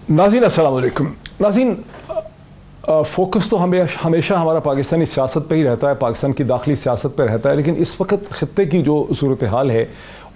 नाज़रीन अस्सलाम वालेकुम। नाज़रीन, फ़ोकस तो हमेशा हमारा पाकिस्तानी सियासत पे ही रहता है, पाकिस्तान की दाखिली सियासत पे रहता है, लेकिन इस वक्त ख़ित्ते की जो सूरत हाल है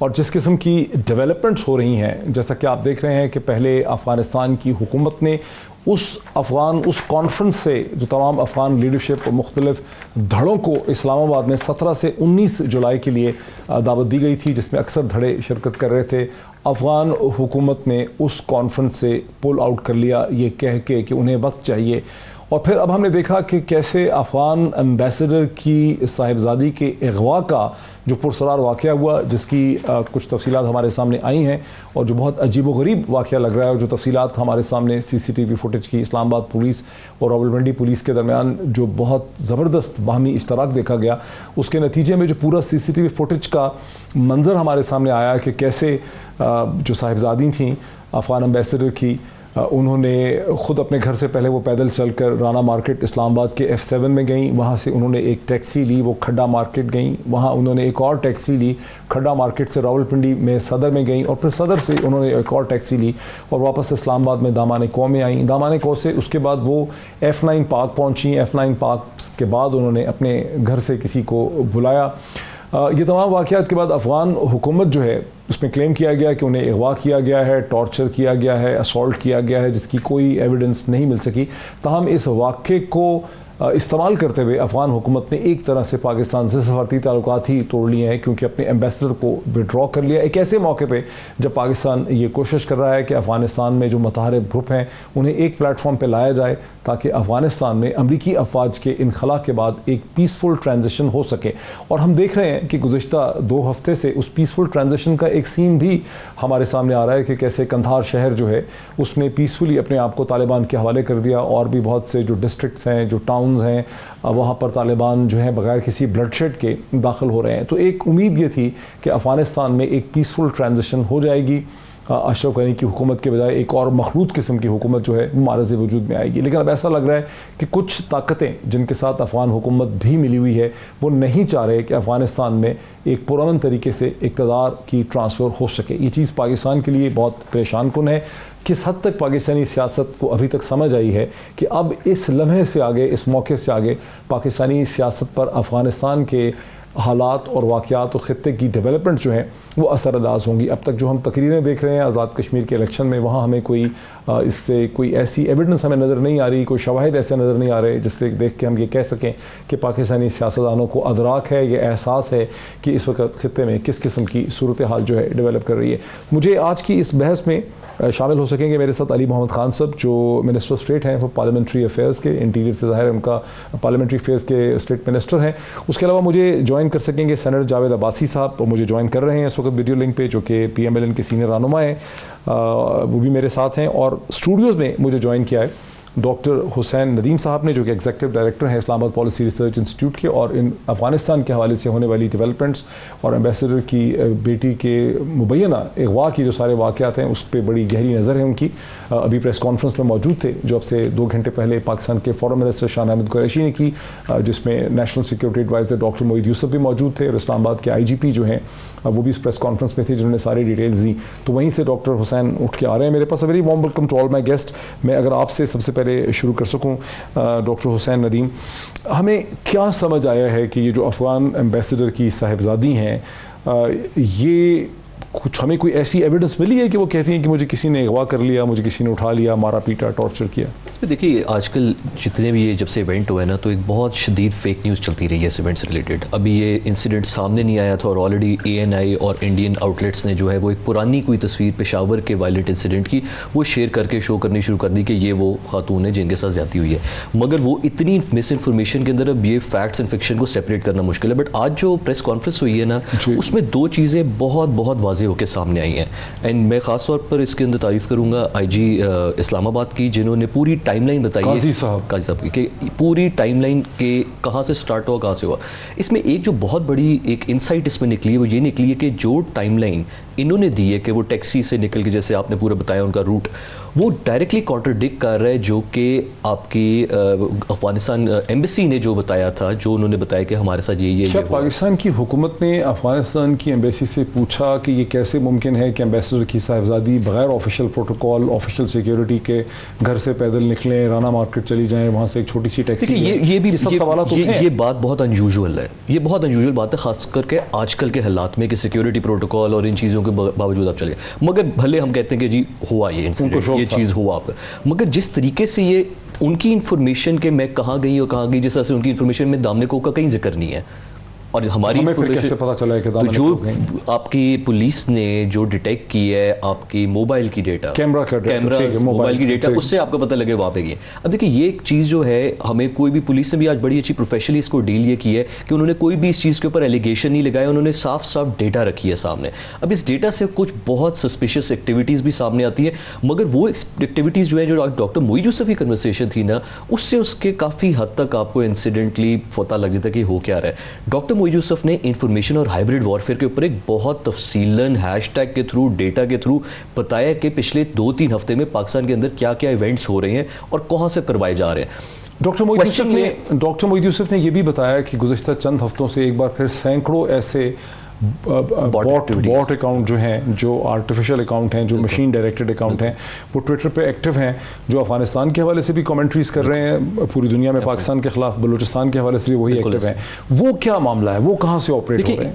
और जिस किस्म की डेवलपमेंट्स हो रही हैं, जैसा कि आप देख रहे हैं कि पहले अफ़गानिस्तान की हुकूमत ने उस कॉन्फ्रेंस से जो तमाम अफ़गान लीडरशिप और मुख्तलिफ धड़ों को इस्लामाबाद में 17 से 19 जुलाई के लिए दावत दी गई थी, जिसमें अक्सर धड़े शिरकत कर रहे थे। अफ़गान हुकूमत ने उस कॉन्फ्रेंस से पुल आउट कर लिया, ये कह के कि उन्हें वक्त चाहिए। और फिर अब हमने देखा कि कैसे अफ़गान एम्बेसडर की साहिबजादी के अगवा का जो पुरसरार वाक़या हुआ, जिसकी कुछ तफसीलात हमारे सामने आई हैं और जो बहुत अजीब व गरीब वाक़या लग रहा है, और जो तफसीलात हमारे सामने CCTV फुटेज की इस्लामाबाद पुलिस और रावलपिंडी पुलिस के दरमियान जो बहुत ज़बरदस्त बाहमी इश्तराक देखा गया, उसके नतीजे में जो पूरा CCTV फुटेज का मंज़र हमारे सामने आया कि कैसे जो साहिबजादी थी अफ़गान एम्बेसडर की, उन्होंने ख़ुद अपने घर से पहले वो पैदल चलकर राना मार्केट इस्लामाबाद के F7 में गई, वहाँ से उन्होंने एक टैक्सी ली, वो खड्डा मार्केट गई, वहाँ उन्होंने एक और टैक्सी ली, खड्डा मार्केट से रावलपिंडी में सदर में गई, और फिर सदर से उन्होंने एक और टैक्सी ली और वापस इस्लामाबाद में दामाने कौ में आई। दामाने कौ से उसके बाद वो F9 पार्क पहुँची। F9 पार्क के बाद उन्होंने अपने घर से किसी को बुलाया। ये तमाम वाक़यात के बाद अफ़गान हुकूमत जो है उसमें क्लेम किया गया कि उन्हें अगवा किया गया है, टॉर्चर किया गया है, असॉल्ट किया गया है, जिसकी कोई एविडेंस नहीं मिल सकी। ताहम इस वाक़े को इस्तेमाल करते हुए अफ़गान हुकूमत ने एक तरह से पाकिस्तान से सफारती ताल्लुकात ही तोड़ लिए हैं, क्योंकि अपने एम्बेसडर को विड्रॉ कर लिया एक ऐसे मौके पे जब पाकिस्तान ये कोशिश कर रहा है कि अफ़गानिस्तान में जो मुतहरिब ग्रुप हैं उन्हें एक प्लेटफॉर्म पर लाया जाए ताकि अफ़गानिस्तान में अमरीकी अफवाज के इनखला के बाद एक पीसफुल ट्रांजिशन हो सके। और हम देख रहे हैं कि गुज़िश्ता 2 हफ़्ते से उस पीसफुल ट्रांजिशन का एक सीन भी हमारे सामने आ रहा है कि कैसे कंधार शहर जो है उसने पीसफुली अपने आप को तालिबान के हवाले कर दिया, और भी बहुत से जो डिस्ट्रिक्ट्स हैं, जो टाउन्स हैं, वहाँ पर तालिबान जो है बग़ैर किसी ब्लडशेड के दाखिल हो रहे हैं। तो एक उम्मीद ये थी कि अफ़गानिस्तान में एक पीसफुल ट्रांजिशन हो जाएगी, अशरफ गनी की हुकूमत के बजाय एक और मखलूत किस्म की हुकूमत जो है मारज़ वजूद में आएगी। लेकिन अब ऐसा लग रहा है कि कुछ ताकतें जिनके साथ अफ़गान हुकूमत भी मिली हुई है वो नहीं चाह रहे कि अफ़गानिस्तान में एक पुरअमन तरीके से इक़्तिदार की ट्रांसफ़र हो सके। ये चीज़ पाकिस्तान के लिए बहुत परेशान कुन है। किस हद तक पाकिस्तानी सियासत को अभी तक समझ आई है कि अब इस लम्हे से आगे, इस मौके से आगे पाकिस्तानी सियासत पर अफ़गानिस्तान के हालात और वाक़यात और ख़ित्ते की डेवलपमेंट जो हैं वो असरअंदाज़ होंगी। अब तक जो हम तकरीरें देख रहे हैं आज़ाद कश्मीर के इलेक्शन में, वहाँ हमें कोई इससे कोई ऐसी एविडेंस हमें नज़र नहीं आ रही, कोई शवाहिद ऐसे नज़र नहीं आ रहे जिससे देख के हम ये कह सकें कि पाकिस्तानी सियासतदानों को अदराक है, ये एहसास है कि इस वक्त ख़ित्ते में किस किस्म की सूरत हाल जो है डेवलप कर रही है। मुझे आज की इस बहस में शामिल हो सकेंगे मेरे साथ अली मोहम्मद खान साहब, जो मिनिस्टर ऑफ स्टेट हैं फॉर पार्लियामेंट्री अफेयर्स के, इंटीरियर से ज़ाहिर है उनका पार्लियामेंट्री अफेयर्स के स्टेट मिनिस्टर हैं। उसके अलावा मुझे ज्वाइन कर सकेंगे सेनेटर जावेद अब्बासी साहब, और मुझे ज्वाइन कर रहे हैं इस वक्त वीडियो लिंक पे, जो कि PMLN के सीनियर रहनुमा हैं, वो भी मेरे साथ हैं। और स्टूडियोज़ में मुझे ज्वाइन किया है डॉक्टर हुसैन नदीम साहब ने, जो कि एग्जीक्यूटिव डायरेक्टर हैं इस्लामाबाद पॉलिसी रिसर्च इंस्टीट्यूट के, और इन अफ़गानिस्तान के हवाले से होने वाली डेवलपमेंट्स और एम्बेसडर की बेटी के मुबैना अगवा की जो सारे वाक़यात हैं उस पर बड़ी गहरी नज़र है उनकी। अभी प्रेस कॉन्फ्रेंस में मौजूद थे जो अब से 2 घंटे पहले पाकिस्तान के फॉरेन मिनिस्टर शाह महमूद कुरैशी ने की, जिसमें national security adviser doctor Moeed Yusuf भी मौजूद थे, और इस्लामाबाद के IGP जो हैं वो भी इस प्रेस कॉन्फ्रेंस में थे जिन्होंने सारी डिटेल्स दी। तो वहीं से डॉक्टर हुसैन उठ के आ रहे हैं मेरे पास। Very warm welcome to all my guest. मैं अगर आपसे सबसे पहले शुरू कर सकूं, डॉक्टर हुसैन नदीम, हमें क्या समझ आया है कि ये जो अफ़गान एम्बेसडर की साहिबजादी हैं, ये कुछ हमें कोई ऐसी एविडेंस मिली है कि वो कहती हैं कि मुझे किसी ने अगवा कर लिया, मुझे किसी ने उठा लिया, मारा पीटा, टॉर्चर किया? इसमें देखिए, आजकल जितने भी ये जब से इवेंट हुए ना, तो एक बहुत शदीद फेक न्यूज़ चलती रही है इस इवेंट से रिलेटेड। अभी ये इंसिडेंट सामने नहीं आया था और ऑलरेडी ANI और इंडियन आउटलेट्स ने जो है वो एक पुरानी कोई तस्वीर पेशावर के वायलेंट इंसिडेंट की वो शेयर करके शो करनी शुरू कर दी कि ये वो खातून है जिनके साथ ज़्यादती हुई है। मगर वो इतनी मिस इन्फॉर्मेशन के अंदर अब ये फैक्ट्स एंड फिक्शन को सेपरेट करना मुश्किल है। बट आज जो प्रेस कॉन्फ्रेंस हुई है ना, उसमें 2 चीज़ें बहुत बहुत वाज़ेह होकर सामने आई हैं। एंड मैं ख़ास तौर पर इसके अंदर तारीफ़ करूँगा IG इस्लामाबाद की, जिन्होंने पूरी टाइमलाइन बताई है, काजी साहब की, कि पूरी टाइमलाइन के कहाँ से स्टार्ट हुआ, कहाँ से हुआ। इसमें एक जो बहुत बड़ी एक इंसाइट इसमें निकली है वो ये निकली है कि जो टाइमलाइन इन्होंने दी है कि वो टैक्सी से निकल के, जैसे आपने पूरा बताया उनका रूट, वो डायरेक्टली कॉन्ट्रडिक्ट कर रहा है जो कि आपकी अफगानिस्तान एम्बेसी ने जो बताया था, जो उन्होंने बताया कि हमारे साथ ये क्या पाकिस्तान की हुकूमत ने अफगानिस्तान की एम्बेसी से पूछा कि ये कैसे मुमकिन है कि एम्बेसडर की साहिबजादी बगैर ऑफिशियल प्रोटोकॉल, ऑफिशियल सिक्योरिटी के घर से पैदल निकलें, राना मार्केट चली जाएं, वहाँ से एक छोटी सी टैक्सी? ये सब सवाल तो ये बात बहुत अनयूजुअल है, ये बहुत अनयूजुअल बात है, खास करके आजकल के हालात में कि सिक्योरिटी प्रोटोकॉल और इन चीज़ों के बावजूद आप चले। मगर भले हम कहते हैं कि जी हुआ ये इंसिडेंट, ये चीज़ हुआ आपका, मगर जिस तरीके से ये उनकी इन्फॉर्मेशन के मैं कहाँ गई और कहाँ गई, जिस तरह से उनकी इन्फॉर्मेशन में दामने को का कहीं जिक्र नहीं है, और हमारी कैसे पता चला है कि तो जो आपकी पुलिस ने जो डिटेक्ट की है आपकी मोबाइल की डेटा, कैमरा मोबाइल की डेटा, उससे आपको पता लगे वहाँ पे गए। अब देखिए ये एक चीज़ जो है, हमें कोई भी पुलिस ने भी आज बड़ी अच्छी प्रोफेशनली इसको डील ये की है कि उन्होंने कोई भी इस चीज़ के ऊपर एलिगेशन नहीं लगाया, उन्होंने साफ साफ डेटा रखी है सामने। अब इस डेटा से कुछ बहुत सस्पिशियस एक्टिविटीज़ भी सामने आती है, मगर वो एक्टिविटीज़ जो है, जो डॉक्टर मोईज यूसुफ की कन्वर्सेशन थी ना, उससे उसके काफ़ी हद तक आपको इंसिडेंटली पता लग जाता है कि हो क्या रहा है। डॉक्टर मोईज यूसुफ ने इंफॉर्मेशन और हाइब्रिड वॉरफेयर के ऊपर एक बहुत तफसीलन हैशटैग के थ्रू, डेटा के थ्रू बताया कि पिछले 2-3 हफ्ते में पाकिस्तान के अंदर क्या क्या इवेंट्स हो रहे हैं और कहाँ से करवाए जा रहे हैं। डॉक्टर मोईज यूसुफ ने यह भी बताया कि गुज़िश्ता चंद हफ्तों से एक बार फिर सैकड़ों ऐसे बॉट अकाउंट जो हैं, जो आर्टिफिशियल अकाउंट हैं, जो मशीन डायरेक्टेड अकाउंट हैं, वो ट्विटर पे एक्टिव हैं, जो अफगानिस्तान के हवाले से भी कमेंट्रीज कर रहे हैं, पूरी दुनिया में पाकिस्तान के खिलाफ, बलूचिस्तान के हवाले से भी वही एक्टिव हैं। वो क्या मामला है, वो कहाँ से ऑपरेट हो रहे हैं?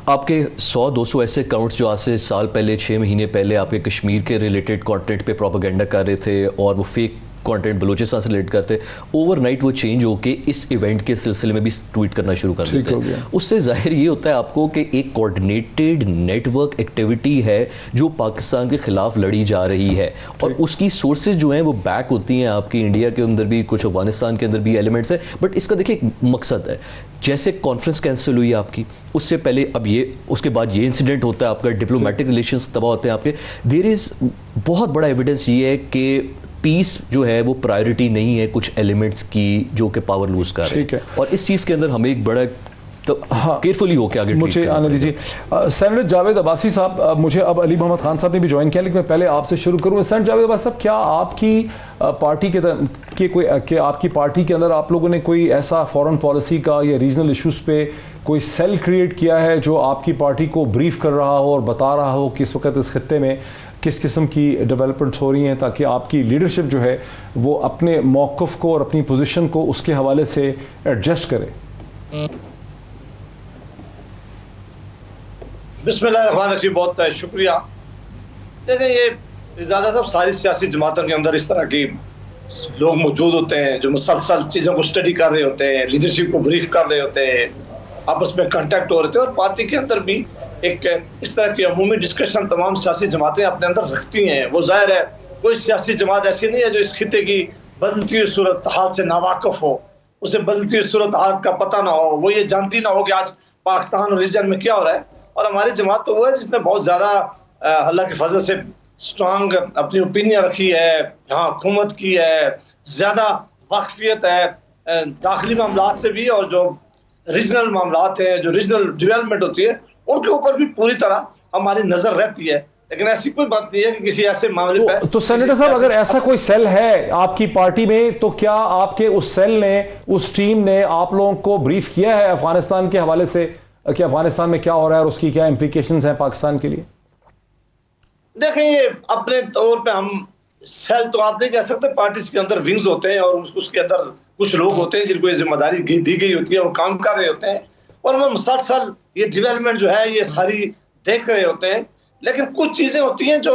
आपके 100-200 ऐसे अकाउंट्स जो आज से साल पहले, 6 महीने पहले आपके कश्मीर के रिलेटेड कंटेंट पे प्रोपेगेंडा कर रहे थे और वो फेक कंटेंट बलूचिस्तान से रिलेट करते, ओवरनाइट वो चेंज होके इस इवेंट के सिलसिले में भी ट्वीट करना शुरू कर देते हैं। उससे जाहिर ये होता है आपको कि एक कोऑर्डिनेटेड नेटवर्क एक्टिविटी है जो पाकिस्तान के खिलाफ लड़ी जा रही है, और उसकी सोर्सेज जो हैं वो बैक होती हैं आपकी इंडिया के अंदर भी, कुछ अफगानिस्तान के अंदर भी एलिमेंट्स है। बट इसका देखिए एक मकसद है, जैसे कॉन्फ्रेंस कैंसिल हुई आपकी, उससे पहले अब ये, उसके बाद ये इंसिडेंट होता है आपका, डिप्लोमेटिक रिलेशंस तबाह होते हैं आपके। देयर इज़ बहुत बड़ा एविडेंस ये है कि पीस जो है वो प्रायोरिटी नहीं है कुछ एलिमेंट्स की जो कि पावर लूज कर रहे हैं, और इस चीज़ के अंदर हमें एक बड़ा केयरफुली हो के आगे मुझे आने दीजिए। सेनेटर जावेद अब्बासी साहब, मुझे अब अली मोहम्मद खान साहब ने भी ज्वाइन किया, लेकिन मैं पहले आपसे शुरू करूँ। सेनेटर जावेद अब्बासी साहब, क्या आपकी पार्टी आपकी पार्टी के अंदर आप लोगों ने कोई ऐसा फॉरेन पॉलिसी का या रीजनल इश्यूज़ पे कोई सेल क्रिएट किया है जो आपकी पार्टी को ब्रीफ कर रहा हो और बता रहा हो कि इस वक्त इस खत्ते में किस किस्म की डेवलपमेंट्स हो रही हैं, ताकि आपकी लीडरशिप जो है वो अपने मौक़िफ़ को और अपनी पोजीशन को उसके हवाले से एडजस्ट करे? बिस्मिल्लाहिर्रहमानिर्रहीम, बहुत शुक्रिया। देखें, ये ज़्यादा सब सारी सियासी जमातों के अंदर इस तरह की लोग मौजूद होते हैं जो मुसलसल चीज़ों को स्टडी कर रहे होते हैं, लीडरशिप को ब्रीफ कर रहे होते हैं, आपस में कांटेक्ट हो रहे थे, और पार्टी के अंदर भी एक इस तरह की अमूमी डिस्कशन तमाम सियासी जमातें अपने अंदर रखती हैं। वो जाहिर है कोई सियासी जमात ऐसी नहीं है जो इस खिते की बदलती हुई सूरत हाल से नावाकिफ हो, उसे बदलती हुई सूरत हाल का पता ना हो, वो ये जानती ना हो कि आज पाकिस्तान और रीजन में क्या हो रहा है। और हमारी जमात तो वो है जिसने बहुत ज़्यादा अल्लाह के फजल से स्ट्रांग अपनी ओपिनियन रखी है, यहाँ हुकूमत की है, ज़्यादा वाकफियत है दाखिली मामलात से भी, और जो रीजनल मामलात हैं, जो रीजनल डेवलपमेंट होती है, उनके ऊपर भी पूरी तरह हमारी नज़र रहती है। लेकिन ऐसी कोई बात नहीं है कि किसी ऐसे मामले पे तो सेनेटर साहब, अगर ऐसा कोई सेल है आपकी पार्टी में, तो क्या आपके उस सेल ने, उस टीम ने आप लोगों को ब्रीफ किया है अफगानिस्तान के हवाले से कि अफगानिस्तान में क्या हो रहा है और उसकी क्या इंप्लीकेशंस हैं पाकिस्तान के लिए? देखें, ये अपने तौर पे हम सेल तो आप नहीं कह सकते, पार्टीज के अंदर विंग्स होते हैं और उसके अंदर कुछ लोग होते हैं जिनको ये जिम्मेदारी दी गई होती है, वो काम कर रहे होते हैं, और वो मुसलसल ये डेवलपमेंट जो है ये सारी देख रहे होते हैं। लेकिन कुछ चीज़ें होती हैं जो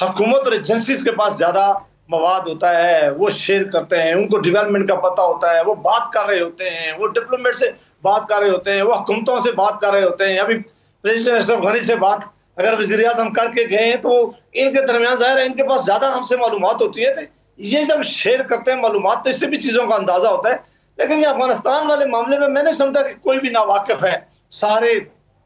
हुकूमत और एजेंसीज के पास ज़्यादा मवाद होता है, वो शेयर करते हैं, उनको डेवलपमेंट का पता होता है, वो बात कर रहे होते हैं, वो डिप्लोमेट से बात कर रहे होते हैं, वो हुकूमतों से बात कर रहे होते हैं। अभी प्रेसिडेंट अशरफ गनी से बात अगर वज़ीर आज़म करके गए हैं तो इनके दरमियान ज़ाहिर है इनके पास ज़्यादा हमसे मालूमात होती है, तो ये जब शेयर करते हैं मालूमात तो इससे भी चीज़ों का अंदाज़ा होता है। लेकिन ये अफगानिस्तान वाले मामले में मैंने समझा कि कोई भी नावाकिफ है, सारे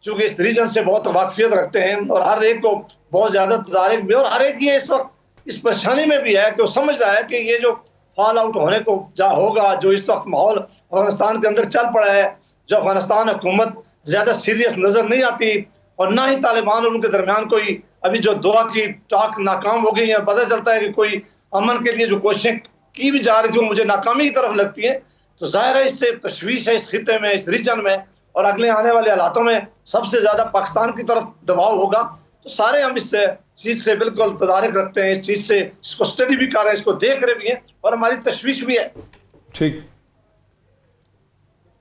चूँकि इस रीजन से बहुत वाकफियत रखते हैं और हर एक को बहुत ज़्यादा तदारीक भी, और हर एक ये इस वक्त इस परेशानी में भी है कि वो समझ रहा है कि ये जो फॉल आउट होने को जा होगा, जो इस वक्त माहौल अफगानिस्तान के अंदर चल पड़ा है, जो अफगानिस्तान हुकूमत ज़्यादा सीरियस नज़र नहीं आती और ना ही तालिबान और उनके दरमियान कोई अभी जो दुआ की टाक नाकाम हो गई है। पता चलता है कि कोई अमन के लिए जो कोशिशें की भी जा रही थी वो मुझे नाकामी की तरफ लगती है। तो जाहिर है इससे तशवीश है इस खिते में, इस रीजन में, और अगले आने वाले हालातों में सबसे ज्यादा पाकिस्तान की तरफ दबाव होगा। तो सारे हम इस चीज से बिल्कुल तदारक रखते हैं, इस चीज से इसको स्टडी भी कर रहे हैं, इसको देख रहे भी हैं और हमारी तशवीश भी है। ठीक,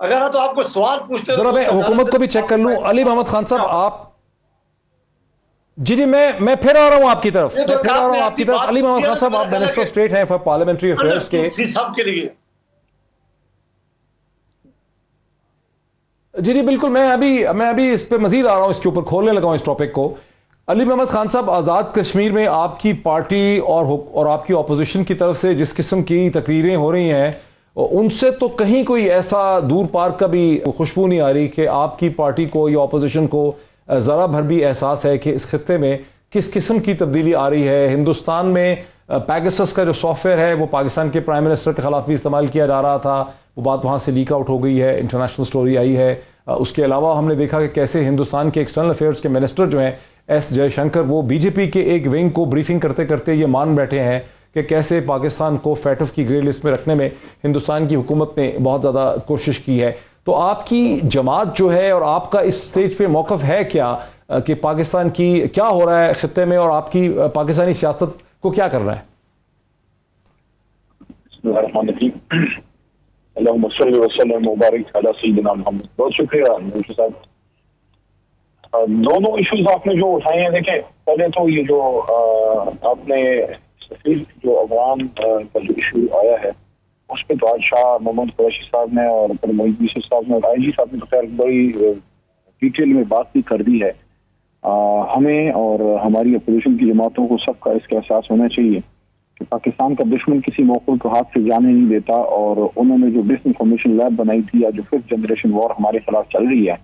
अगर तो आपको सवाल पूछते जरा मैं हुकूमत को भी चेक कर लूं। अली मोहम्मद खान साहब आप, जी मैं फिर आ रहा हूं आपकी तरफ, मैं फिर आ रहा हूं आपकी तरफ। अली मोहम्मद खान साहब आप मिनिस्टर ऑफ स्टेट हैं फॉर पार्लियामेंट्री अफेयर्स के। सबके लिए जी बिल्कुल, मैं अभी इस पे मजीद आ रहा हूं, इसके ऊपर खोलने लगा हूं इस टॉपिक को। अली मोहम्मद खान साहब, आज़ाद कश्मीर में आपकी पार्टी और आपकी अपोजिशन की तरफ से जिस किस्म की तकरीरें हो रही हैं, उनसे तो कहीं कोई ऐसा दूर पार का भी खुशबू नहीं आ रही कि आपकी पार्टी को या अपोजिशन को ज़रा भर भी एहसास है कि इस खत्ते में किस किस्म की तब्दीली आ रही है। हिंदुस्तान में पैगासस का जो सॉफ्टवेयर है वो पाकिस्तान के प्राइम मिनिस्टर के ख़िलाफ़ भी इस्तेमाल किया जा रहा था, वो बात वहाँ से लीक आउट हो गई है, इंटरनेशनल स्टोरी आई है। उसके अलावा हमने देखा कि कैसे हिंदुस्तान के एक्सटर्नल अफेयर्स के मिनिस्टर जो हैं एस जयशंकर, वो बीजेपी के एक विंग को ब्रीफिंग करते करते ये मान बैठे हैं कि कैसे पाकिस्तान को फैटफ की ग्रे लिस्ट में रखने में हिंदुस्तान की हुकूमत ने बहुत ज़्यादा कोशिश की है। तो आपकी जमात जो है और आपका इस स्टेज पे मौक़िफ़ है क्या कि पाकिस्तान की क्या हो रहा है खित्ते में, और आपकी पाकिस्तानी सियासत को क्या करना है? बहुत शुक्रिया साहब। दोनों इश्यूज आपने जो उठाए हैं, देखें पहले तो ये जो आपने सफीर जो अफगान का जो इशू आया है उस पर तो आज शाह मोहम्मद कुरैशी साहब ने और फिर मोहित यूसुफ साहब ने और IG साहब ने तो खैर बड़ी डिटेल में बात भी कर दी है। हमें और हमारी अपोजिशन की जमातों को सबका इसका एहसास होना चाहिए कि पाकिस्तान का दुश्मन किसी मौके को हाथ से जाने नहीं देता, और उन्होंने जो डिस इंफॉर्मेशन लैब बनाई थी या जो 5th जनरेशन वॉर हमारे खिलाफ चल रही है,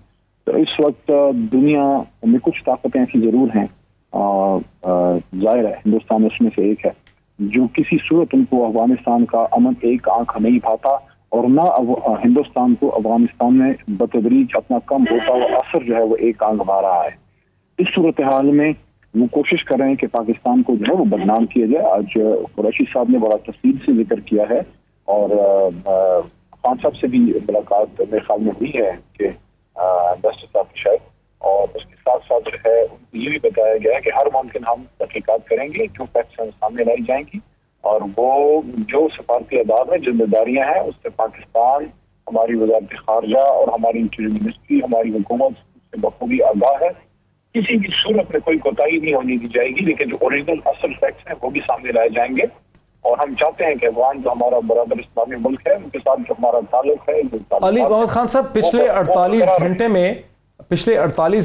तो इस वक्त दुनिया में कुछ ताकतें ऐसी जरूर हैं, जाहिर है हिंदुस्तान उसमें से एक है, जो किसी सूरत उनको अफगानिस्तान का अमन एक आंख नहीं भाता, और ना हिंदुस्तान को अफगानिस्तान में बतदरीज अपना कम होता हुआ असर जो है वो एक आंख भा रहा है। इस सूरत हाल में वो कोशिश कर रहे हैं कि पाकिस्तान को जो है वो बदनाम किया जाए। आज कुरैशी साहब ने बड़ा तफसील से जिक्र किया है, और खान साहब से भी मुलाकात मेरे ख्याल में हुई है कि एम्बेसडर साहब की शायद, और उसके साथ साथ जो है उनको ये भी बताया गया है कि हर मुमकिन हम तहकीकात करेंगे, जो फैक्ट्स सामने लाई जाएंगी, और वो जो सफारती अदाद में जिम्मेदारियां हैं उससे पाकिस्तान, हमारी वजारत खारजा और हमारी इंटीरियर मिनिस्ट्री, हमारी हुकूमत उससे बखूबी आगाह है। किसी भी सूरत में कोई कोताही नहीं होने दी जाएगी, लेकिन जो ओरिजिनल असल फैक्ट्स हैं वो भी सामने लाए जाएंगे। और हम चाहते हैं कि अफगान जो हमारा बराबर इस्लामी मुल्क है उनके साथ जो हमारा ताल्लुक है। अली मोहम्मद खान साहब, पिछले 48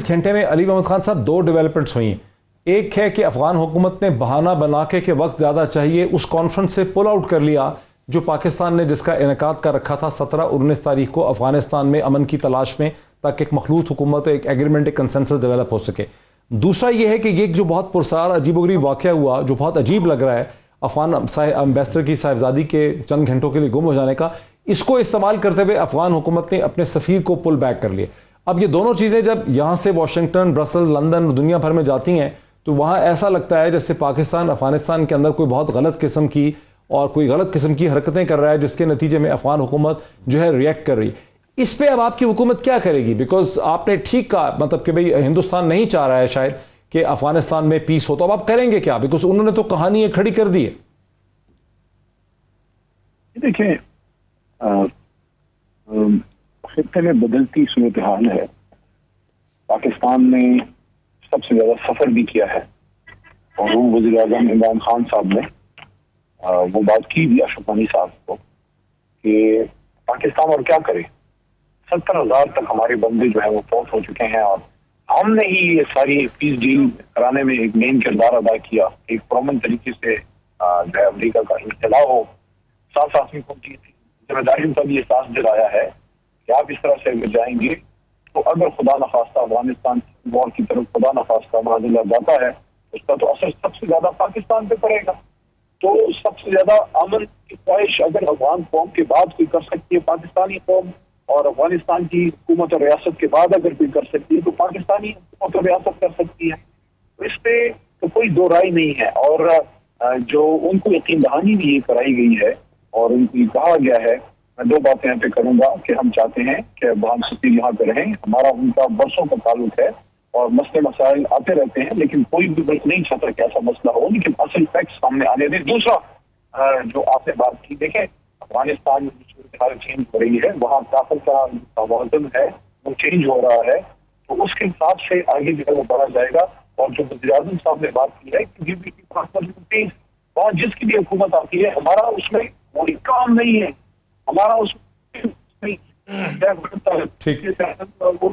घंटे में अली मोहम्मद खान साहब 2 डेवलपमेंट्स हुई। एक है कि अफगान हुकूमत ने बहाना बना के वक्त ज़्यादा चाहिए उस कॉन्फ्रेंस से पुल आउट कर लिया जो पाकिस्तान ने जिसका इनेकाद कर रखा था 17-19 तारीख को अफगानिस्तान में अमन की तलाश में, ताकि एक मखलूत हुकूमत, एक एग्रीमेंट, एक कंसेंसस डेवलप हो सके। दूसरा ये है कि ये जो बहुत पुरसार अजीबोगरीब वाक़या हुआ, जो बहुत अजीब लग रहा है, अफगान एम्बेसडर की साहिबजादी के चंद घंटों के लिए गुम हो जाने का, इसको इस्तेमाल करते हुए अफगान हुकूमत ने अपने सफ़ीर को पुल बैक कर लिए। अब ये दोनों चीज़ें जब यहाँ से वाशिंगटन, ब्रसल, लंदन, दुनिया भर में जाती हैं तो वहाँ ऐसा लगता है जैसे पाकिस्तान अफगानिस्तान के अंदर कोई बहुत गलत किस्म की और कोई गलत किस्म की हरकतें कर रहा है, जिसके नतीजे में अफगान हुकूमत जो है रिएक्ट कर रही है। इस पे अब आपकी हुकूमत क्या करेगी? बिकॉज आपने ठीक कहा, मतलब कि भाई हिंदुस्तान नहीं चाह रहा है शायद कि अफगानिस्तान में पीस हो, तो अब आप करेंगे क्या? बिकॉज उन्होंने तो कहानी खड़ी कर दी है। देखिए, खित्ते में बदलती सूरत हाल है। पाकिस्तान ने सबसे ज्यादा सफर भी किया है, और वो वज़ीर आज़म इमरान खान साहब ने वो बात की भी अशरफ गनी साहब को कि पाकिस्तान और क्या करे, 70,000 तक हमारे बंदे जो है वो फौत हो चुके हैं, और हमने ही ये सारी पीस डील कराने में एक मेन किरदार अदा किया। एक प्रॉमन तरीके से जो है अमरीका का इख्तिला हो, साथ साथ में उनकी जिम्मेदारियों का भी एहसास दिलाया है कि आप इस तरह से अगर जाएंगे तो अगर खुदा न खास्ता अफगानिस्तान वॉर की तरफ खुदा न खास्ता माजिला जाता है, उसका तो असर सबसे ज्यादा पाकिस्तान पे पड़ेगा। तो सबसे ज्यादा अमन की ख्वाहिश अगर अफगान कौम के बाद कोई कर सकती है, पाकिस्तानी कौम और अफगानिस्तान की हुकूमत और रियासत के बाद अगर कोई कर सकती है तो पाकिस्तानी हुकूमत और रियासत कर सकती है। तो इस पे तो कोई दो राय नहीं है। और जो उनको यकीन दहानी भी ये कराई गई है और उनको ये कहा गया है, मैं दो बातें यहाँ पे करूंगा कि हम चाहते हैं कि अफगान सफीर यहाँ पे रहें, हमारा उनका बरसों का ताल्लुक है और मसले मसाइल आते रहते हैं, लेकिन कोई भी बल्कि नहीं चाहता कि ऐसा मसला हो, लेकिन असल फैक्ट सामने आने दें। दूसरा जो आपने बात की, देखें अफगानिस्तान में सूरत चेंज हो रही है, वहाँ ताकत का तवाज़ुन है वो चेंज हो रहा है, तो उसके हिसाब से आगे जो है वो बढ़ा जाएगा। और जो वज़ीर-ए-आज़म साहब ने बात की है कि वहाँ जिसकी भी हुकूमत आती है हमारा उसमें कोई काम नहीं है, हमारा उसमें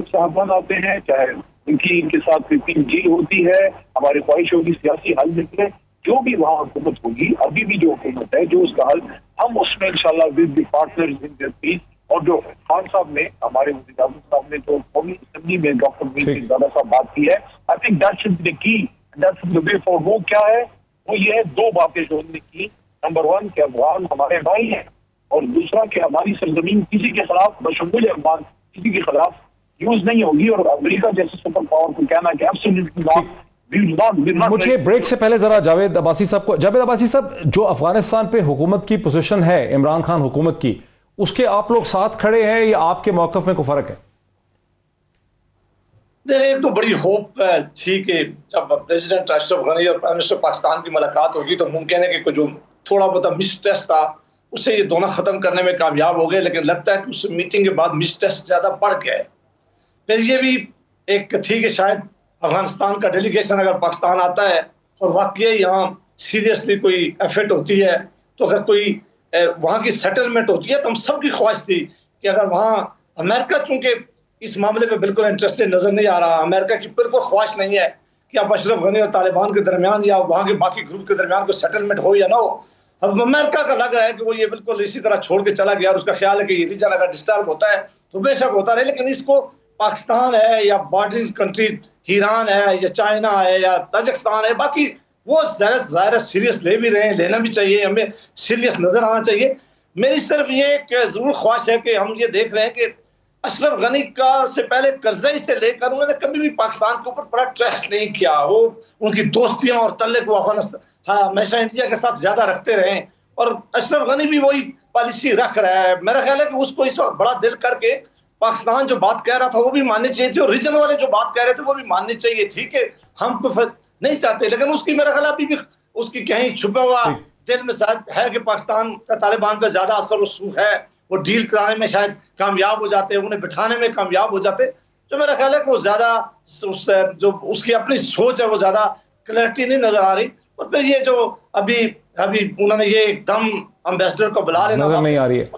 साहबान आते हैं, चाहे उनकी इनके साथ जी होती है, हमारी ख्वाहिश होगी सियासी हल निकले, जो भी वहाँ हुकूमत होगी, अभी भी जो हुकूमत है जो उसका हल हम उसमें इंशाल्लाह with the partners in the peace. और जो खान साहब ने हमारे वज़ीर-ए-आज़म साहब ने जो कौमी असेंबली में डॉक्टर मीर ज़ादा साहब बात की है, I think that's the key, that's the way for. वो क्या है, वो ये है दो बातें जो उन्होंने की। नंबर वन कि अफगान हमारे भाई हैं, और दूसरा कि हमारी सरजमीन किसी के खिलाफ बशमुल अफगान किसी के खिलाफ यूज नहीं होगी। और अमेरिका जैसे सुपर पावर को कहना कि एब्सोल्युटली नॉट। मुझे ब्रेक से पहले जरा जावेद अब्बासी साहब को, जावेद अब्बासी साहब, जो अफगानिस्तान पे हुकूमत की पोजीशन है इमरान खान हुकूमत की, उसके आप लोग साथ खड़े हैं या आपके मौक़िफ़ में कोई फर्क है? एक तो बड़ी होप थी कि जब प्रेसिडेंट अशरफ गनी और प्राइम मिनिस्टर पाकिस्तान की मुलाकात होगी तो मुमकिन है कि जो थोड़ा बहुत मिसट्रस्ट था उससे ये दोनों ख़त्म करने में कामयाब हो गए, लेकिन लगता है कि उस मीटिंग के बाद मिसट्रस्ट ज़्यादा बढ़ गया है। फिर ये भी एक थी कि शायद अफगानिस्तान का डेलीगेशन अगर पाकिस्तान आता है और वाकई यहाँ सीरियसली कोई एफर्ट होती है, तो अगर कोई वहाँ की सेटलमेंट होती है, तो हम सब की ख्वाहिश थी कि अगर वहाँ अमेरिका चूंकि इस मामले में बिल्कुल इंटरेस्टेड नजर नहीं आ रहा, अमेरिका की बिल्कुल ख्वाहिश नहीं है कि अब अशरफ गनी और तालिबान के दरमियान या वहाँ के बाकी ग्रुप के दरमियान कोई सेटलमेंट हो या ना हो। अब अमेरिका का लग रहा है कि वो ये बिल्कुल इसी तरह छोड़ के चला गया और उसका ख्याल है कि ये रीजन अगर डिस्टर्ब होता है तो बेशक होता रहे, लेकिन इसको पाकिस्तान है या बॉर्डर कंट्री ईरान है या चाइना है या ताजिकिस्तान है, बाकी वो ज़ाहिर सीरियस ले भी रहे हैं, लेना भी चाहिए, हमें सीरियस नजर आना चाहिए। मेरी सिर्फ ये एक जरूर ख्वाहिश है कि हम ये देख रहे हैं कि अशरफ गनी का से पहले करजई से लेकर उन्होंने कभी भी पाकिस्तान के ऊपर बड़ा ट्रस्ट नहीं किया। वो उनकी दोस्तियां और तल्ले को अफगानिस्तान हमेशा इंडिया के साथ ज्यादा रखते रहे और अशरफ गनी भी वही पॉलिसी रख रहा है। मेरा ख्याल है कि उसको इस वक्त बड़ा दिल करके पाकिस्तान जो बात कह रहा था वो भी माननी चाहिए थी और रीजन वाले जो बात कह रहे थे वो भी माननी चाहिए थी कि हम कुछ नहीं चाहते, लेकिन उसकी मेरा ख्याल अभी भी उसकी कहीं छुपा हुआ दिल में शायद है कि पाकिस्तान का तालिबान पर ज्यादा असर रसूख है, वो डील कराने में शायद कामयाब हो जाते, उन्हें बिठाने में कामयाब हो जाते। तो मेरा ख्याल है कि वो ज्यादा जो उसकी अपनी सोच है वो ज्यादा क्लैरिटी नहीं नजर आ रही। और फिर ये जो अभी उन्होंने ये एकदम एम्बेसडर को बुला लेना नजर नहीं आ रही है।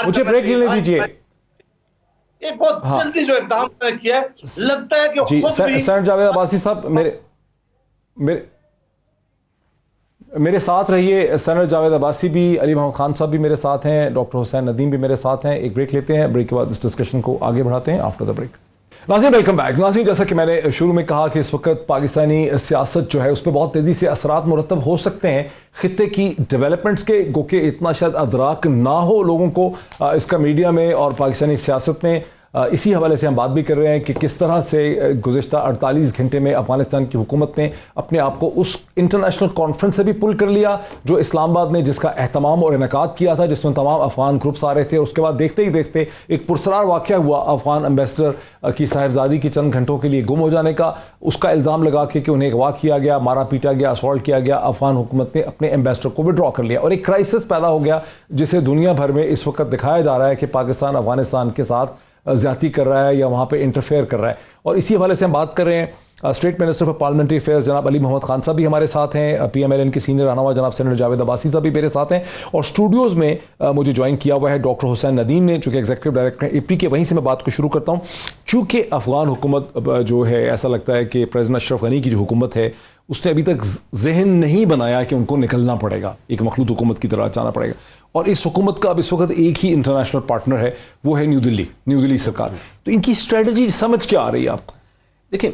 मुझे ब्रेक लेने दीजिए। ये बहुत जल्दी जो इकदाम किया है, लगता है कि सर जावेद अब्बासी साहब मेरे साथ रहिए। सेनेटर जावेद अब्बासी भी, अली मोहम्मद खान साहब भी मेरे साथ हैं, डॉक्टर हुसैन नदीम भी मेरे साथ हैं। एक ब्रेक लेते हैं, ब्रेक के बाद इस डिस्कशन को आगे बढ़ाते हैं आफ्टर द ब्रेक। नाज़रीन वेलकम बैक। नाज़रीन जैसा कि मैंने शुरू में कहा कि इस वक्त पाकिस्तानी सियासत जो है उस पर बहुत तेज़ी से असरात मुरतब हो सकते हैं खित्ते की डेवलपमेंट्स के, गो के इतना शायद अदराक ना हो लोगों को इसका मीडिया में और पाकिस्तानी सियासत में। इसी हवाले से हम बात भी कर रहे हैं कि किस तरह से गुज़िश्ता 48 घंटे में अफगानिस्तान की हुकूमत ने अपने आप को उस इंटरनेशनल कॉन्फ्रेंस से भी पुल कर लिया जो इस्लामाबाद ने जिसका एहतमाम और इनकाद किया था, जिसमें तमाम अफगान ग्रुप्स आ रहे थे। उसके बाद देखते ही देखते एक पुरसरार वाक़या हुआ अफगान एम्बेसडर की साहिबजादी की चंद घंटों के लिए गुम हो जाने का। उसका इल्ज़ाम लगा के कि उन्हें अगवा किया गया, मारा पीटा गया, असॉल्ट किया गया। अफगान हुकूमत ने अपने एम्बेसडर को विड्रॉ कर लिया और एक क्राइसिस पैदा हो गया जिसे दुनिया भर में इस वक्त दिखाया जा रहा है कि पाकिस्तान अफगानिस्तान के साथ ज़्यादती कर रहा है या वहाँ पे इंटरफेयर कर रहा है। और इसी हवाले से हम बात कर रहे हैं state minister for parliamentary affairs जनाब अली मोहम्मद खान साहब भी हमारे साथ हैं, PMLN के सीनियर रहनुमा जनाब सेनेटर जावेद अब्बासी साहब भी मेरे साथ हैं और स्टूडियोज़ में मुझे ज्वाइन किया हुआ है डॉक्टर हुसैन नदीम ने जो कि एग्जीक्यूटिव डायरेक्टर हैं IPRI के। वहीं से मैं बात को शुरू करता हूँ। चूँकि अफगान हुकूमत जो है ऐसा लगता है कि प्रेसिडेंट अशरफ गनी की जो हुकूमत है उसने अभी तक जहन नहीं बनाया कि उनको निकलना पड़ेगा, एक मखलूत हुकूमत की तरह जाना पड़ेगा। और इस हुकूमत का अब इस वक्त एक ही इंटरनेशनल पार्टनर है, वो है न्यू दिल्ली सरकार। तो इनकी स्ट्रेटजी समझ क्या आ रही है आपको? देखिए,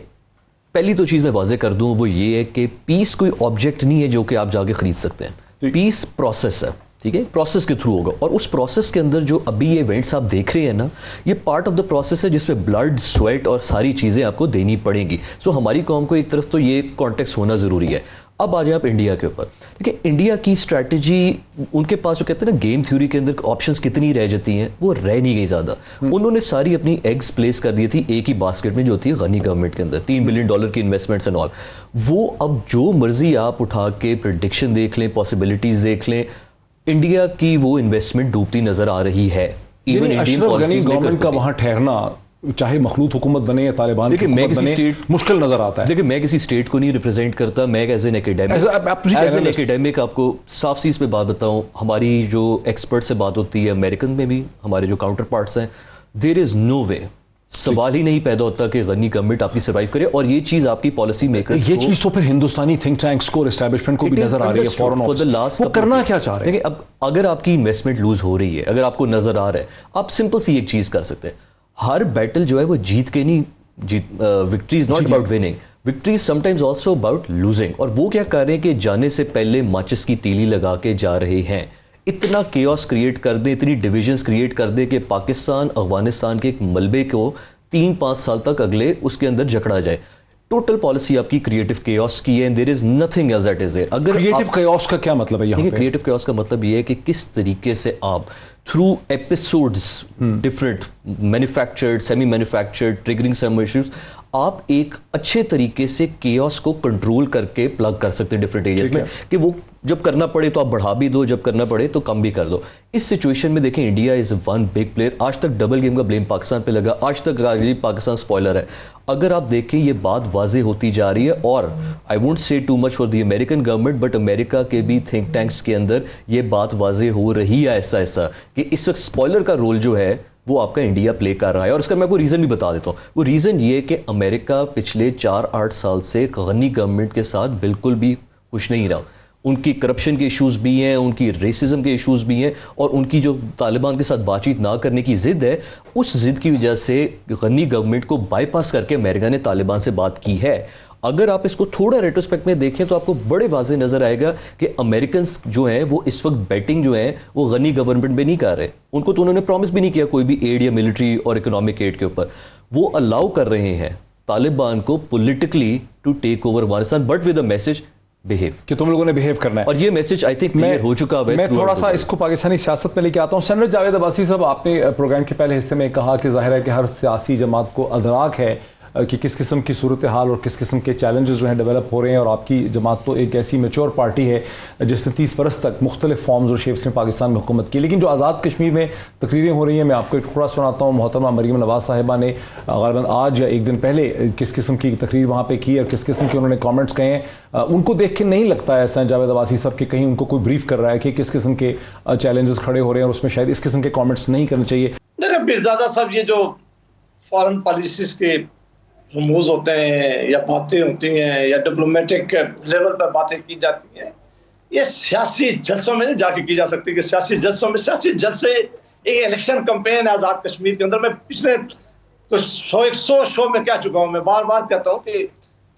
पहली तो चीज़ मैं वाजे कर दूं वो ये है कि पीस कोई ऑब्जेक्ट नहीं है जो कि आप जाके ख़रीद सकते हैं। पीस प्रोसेस है। ठीक है, प्रोसेस के थ्रू होगा। और उस प्रोसेस के अंदर जो अभी ये इवेंट्स आप देख रहे हैं ना, ये पार्ट ऑफ द प्रोसेस है जिसमें ब्लड, स्वेट और सारी चीज़ें आपको देनी पड़ेंगी। सो हमारी कौम को एक तरफ तो ये कॉन्टेक्स्ट होना ज़रूरी है। अब आ जाए आप इंडिया के ऊपर, ठीक है, इंडिया की स्ट्रैटेजी, उनके पास जो कहते हैं ना गेम थ्योरी के अंदर ऑप्शंस कितनी रह जाती हैं, वो रह नहीं गई ज़्यादा। उन्होंने सारी अपनी एग्स प्लेस कर दी थी एक ही बास्केट में जो थी गनी गवर्नमेंट के अंदर, $3 बिलियन की इन्वेस्टमेंट्स एंड ऑल। वो अब जो मर्जी आप उठा के प्रेडिक्शन देख लें, पॉसिबिलिटीज़ देख लें, इंडिया की वो इन्वेस्टमेंट डूबती नजर आ रही है। इवन इंडियन गवर्नमेंट का वहाँ ठहरना, चाहे मखलूत हुकूमत बने या तालिबान की हुकूमत बने, मुश्किल नजर आता है। देखिए, मैं किसी स्टेट को नहीं रिप्रेजेंट करता, मैं एज एन एकेडमिक आपको साफ सी पे बात बताऊं, हमारी जो एक्सपर्ट से बात होती है अमेरिकन में भी, हमारे जो काउंटर पार्ट्स हैं, देयर इज नो वे, सवाल ही नहीं पैदा होता कि गनी गवर्नमेंट आपकी सर्वाइव करे। और ये चीज आपकी पॉलिसी मेकर्स, ये चीज तो फिर हिंदुस्तानी थिंक टैंक्स को, एस्टैब्लिशमेंट को भी नजर आ रही है। फॉरेन ऑफिस वो करना क्या चाह रहे हैं? अब अगर आपकी इन्वेस्टमेंट लूज हो रही है, अगर आपको नजर आ रहा है, आप सिंपल सी एक चीज कर सकते हैं, हर बैटल जो है वो जीत के नहीं, victory is not about winning, victory is sometimes also about losing. और वो क्या कर रहे हैं कि जाने से पहले माचिस की तीली लगा के जा रहे हैं, इतना केओस क्रिएट कर दें, इतनी डिविजन्स क्रिएट कर दें कि पाकिस्तान अफगानिस्तान के एक मलबे को 3-5 साल तक अगले उसके अंदर जकड़ा जाए। टोटल पॉलिसी आपकी क्रिएटिव केओस की है, and there is nothing else that is there. अगर क्रिएटिव केओस का क्या मतलब है यहाँ पे? क्रिएटिव केओस का मतलब ये है कि किस तरीके से आप through episodes, different manufactured, semi manufactured, triggering some issues, आप एक अच्छे तरीके से केओस को कंट्रोल करके प्लग कर सकते हैं डिफरेंट एरियाज में, कि वो जब करना पड़े तो आप बढ़ा भी दो, जब करना पड़े तो कम भी कर दो। इस सिचुएशन में देखें, India is one big player. आज तक डबल गेम का ब्लेम पाकिस्तान पे लगा, आज तक पाकिस्तान स्पॉइलर है। अगर आप देखें, ये बात वाजे होती जा रही है, और I won't say too much for the American government, but America के भी थिंक टैंक्स के अंदर ये बात वाजे हो रही है ऐसा ऐसा कि इस वक्त स्पॉइलर का रोल जो है वो आपका इंडिया प्ले कर रहा है। और इसका मैं आपको रीज़न भी बता देता हूँ। वो रीज़न ये कि अमेरिका पिछले 4-8 साल से गनी गवर्नमेंट के साथ बिल्कुल भी खुश नहीं रहा। उनकी करप्शन के इश्यूज़ भी हैं, उनकी रेसिज्म के इश्यूज़ भी हैं, और उनकी जो तालिबान के साथ बातचीत ना करने की ज़िद है, उस ज़िद की वजह से गनी गवर्नमेंट को बाईपास करके अमेरिका ने तालिबान से बात की है। अगर आप इसको थोड़ा रेट्रोस्पेक्ट में देखें तो आपको बड़े वाज़े नज़र आएगा कि अमेरिकन्स जो हैं वो इस वक्त बैटिंग जो है वो गनी गवर्नमेंट में नहीं कर रहे। उनको तो उन्होंने प्रॉमिस भी नहीं किया कोई भी एड या मिलिट्री और इकोनॉमिक एड के ऊपर। वो अलाउ कर रहे हैं तालिबान को politically to take over Afghanistan, but with a message behave, कि तुम लोगों ने बिहेव करना है। और ये मैसेज आई थिंक क्लियर हो चुका है। मैं थोड़ा सा इसको पाकिस्तानी सियासत में लेके आता हूँ। सेनेटर जावेद अब्बासी साहब, आपने प्रोग्राम के पहले हिस्से में कहा कि जाहिर है कि हर सियासी जमात को अदराक है कि किस किस्म की सूरत हाल और किस किस्म के चैलेंजेस जो हैं डेवलप हो रहे हैं, और आपकी जमात तो एक ऐसी मेच्योर पार्टी है जिसने 30 बरस तक मुख्तलिफ फॉर्म्स और शेप्स में पाकिस्तान में हुकूमत की। लेकिन जो आज़ाद कश्मीर में तकरीरें हो रही हैं, मैं आपको एक टुकड़ा सुनाता हूँ। मोहतरमा मरीम नवाज़ साहिबा ने ग़ालिबन आज या एक दिन पहले किस किस्म की तकरीर वहाँ पर की और किस किस्म के उन्होंने कॉमेंट्स कहे हैं। उनको देख के नहीं लगता है ऐसा जावेद अब्बासी साहब कि कहीं उनको कोई ब्रीफ कर रहा है कि किस किस्म के चैलेंजेस खड़े हो रहे हैं, और उसमें शायद इस किस्म के कॉमेंट्स नहीं करने चाहिए। देखिए पीरज़ादा साहब, ये जो फॉरेन पॉलिसीज़ के रमूज होते हैं या बातें होती हैं या डिप्लोमेटिक लेवल पर बातें की जाती हैं, ये सियासी जलसों में नहीं जाके की जा सकती। कि सियासी जलसे एक इलेक्शन कैंपेन है आज़ाद कश्मीर के अंदर। मैं पिछले कुछ 100 शो में कह चुका हूँ, मैं बार बार कहता हूँ कि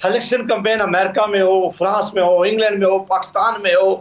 इलेक्शन कैंपेन अमेरिका में हो, फ्रांस में हो, इंग्लैंड में हो, पाकिस्तान में हो,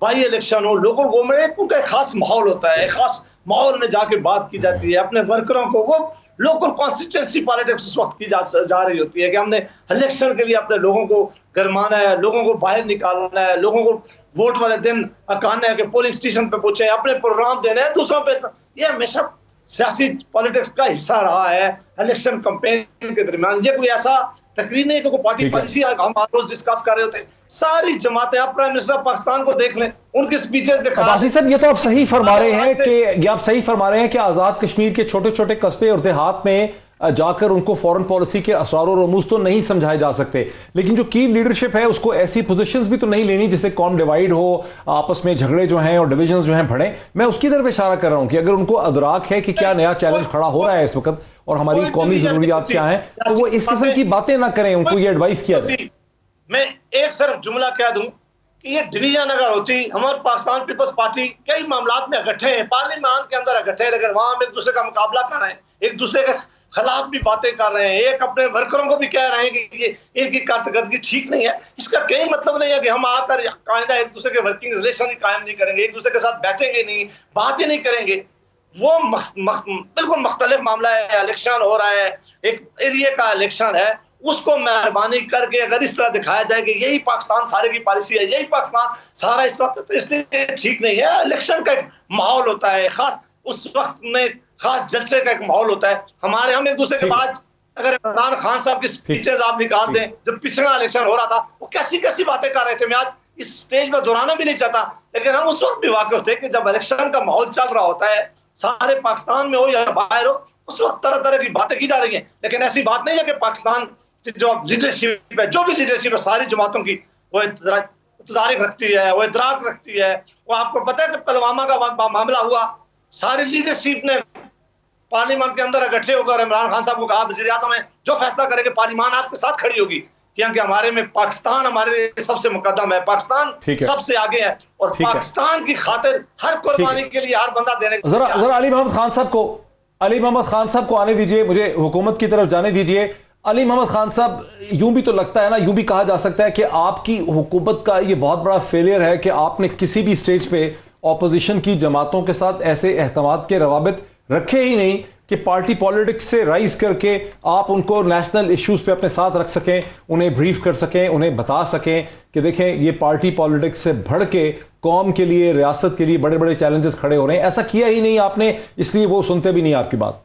बाई इलेक्शन हो, लोकल गवर्नमेंट, उनका एक खास माहौल होता है, एक खास माहौल में जाके बात की जाती है। अपने वर्करों को वो लोकल कॉन्स्टिट्यूंसी पॉलिटिक्स उस वक्त की जा रही होती है कि हमने इलेक्शन के लिए अपने लोगों को गरमाना है, लोगों को बाहर निकालना है, लोगों को वोट वाले दिन कहना है कि पोलिंग स्टेशन पे पहुंचे, अपने प्रोग्राम देने हैं दूसरों पे। ये हमेशा सियासी पॉलिटिक्स का हिस्सा रहा है इलेक्शन कैंपेन के दरमियान। ये कोई ऐसा तकरीर नहीं है कि कोई पॉलिसी हम रोज डिस्कस कर रहे होते हैं। सारी जमातें, आप प्राइम मिनिस्टर पाकिस्तान को देख लें, उनके स्पीचेस दिखा। अब्बासी साहब, ये तो आप सही फरमा रहे हैं कि ये आप सही फरमा रहे हैं कि आज़ाद कश्मीर के छोटे छोटे कस्बे और देहात में जाकर उनको फॉरेन पॉलिसी के असरार और रमूज तो नहीं समझाए जा सकते, लेकिन जो की लीडरशिप है उसको ऐसी पोजीशंस भी तो नहीं लेनी जिससे कौम डिवाइड हो, आपस में झगड़े जो हैं और डिविजन्स जो हैं बढ़े। मैं उसकी तरफ इशारा कर रहा हूं कि अगर उनको अदराक है कि क्या नया चैलेंज खड़ा हो रहा है इस वक्त और हमारी कौमी जरूरियात क्या है, तो वो इस किस्म की बातें ना करें, उनको ये एडवाइस किया जाए। मैं एक सिर्फ जुमला कह दूं कि ये डिवीजन अगर होती, हमारे पाकिस्तान पीपल्स पार्टी कई मामलात में इकट्ठे हैं, पार्लियामेंट के अंदर इकट्ठे हैं, लेकिन वहां हम एक दूसरे का मुकाबला कर रहे हैं, एक दूसरे के खिलाफ भी बातें कर रहे हैं, एक अपने वर्करों को भी कह रहे हैं कि ये इनकी कारकर्दगी ठीक नहीं है। इसका कहीं मतलब नहीं है कि हम आकर कायदा एक दूसरे के वर्किंग रिलेशन ही कायम नहीं करेंगे, एक दूसरे के साथ बैठेंगे नहीं, बात ही नहीं करेंगे। वो बिल्कुल मुख्तलिफ मामला है। इलेक्शन हो रहा है, एक एरिया का इलेक्शन है, उसको मेहरबानी करके अगर इस तरह दिखाया जाए कि यही पाकिस्तान सारे की पॉलिसी है, यही पाकिस्तान सारा इस वक्त, तो इसलिए ठीक नहीं है। इलेक्शन का एक माहौल होता है, खास उस वक्त में खास जलसे का एक माहौल होता है। हम एक दूसरे के बाद अगर इमरान खान साहब की स्पीचेस आप निकाल दें, जब पिछला इलेक्शन हो रहा था वो कैसी कैसी बातें कर रहे थे, मैं आज इस स्टेज पर दोहराना भी नहीं चाहता, लेकिन हम उस वक्त भी वाकिफ थे कि जब इलेक्शन का माहौल चल रहा होता है, सारे पाकिस्तान में हो या बाहर हो, उस वक्त तरह तरह की बातें की जा रही हैं। लेकिन ऐसी बात नहीं है कि पाकिस्तान जो लीडरशिप है, जो भी लीडरशिप है सारी जमातों की, वो तदारीख रखती है, वो इदराक रखती है। वो आपको पता है कि पुलवामा का मामला हुआ, सारी लीडरशिप ने पार्लियामेंट के अंदर इकट्ठे होकर इमरान खान साहब को कहा, वज़ीर आज़म है जो फैसला करेंगे पार्लियामेंट आपके साथ खड़ी होगी, क्योंकि हमारे में पाकिस्तान हमारे लिए सबसे मुकद्दम है, पाकिस्तान सबसे आगे है, और पाकिस्तान की खातिर हर कुर्बानी के लिए हर बंदा देने। जरा अली मोहम्मद खान साहब को आने दीजिए, मुझे हुकूमत की तरफ जाने दीजिए। अली मोहम्मद खान साहब, यूं भी तो लगता है ना, यूं भी कहा जा सकता है कि आपकी हुकूमत का ये बहुत बड़ा फेलियर है कि आपने किसी भी स्टेज पे ऑपोजिशन की जमातों के साथ ऐसे एहतमाद के रवाबित रखे ही नहीं कि पार्टी पॉलिटिक्स से राइज करके आप उनको नेशनल इश्यूज पे अपने साथ रख सकें, उन्हें ब्रीफ कर सकें, उन्हें बता सकें कि देखें ये पार्टी पॉलिटिक्स से बढ़ के कौम के लिए, रियासत के लिए बड़े बड़े चैलेंजेस खड़े हो रहे हैं। ऐसा किया ही नहीं आपने, इसलिए वो सुनते भी नहीं आपकी बात।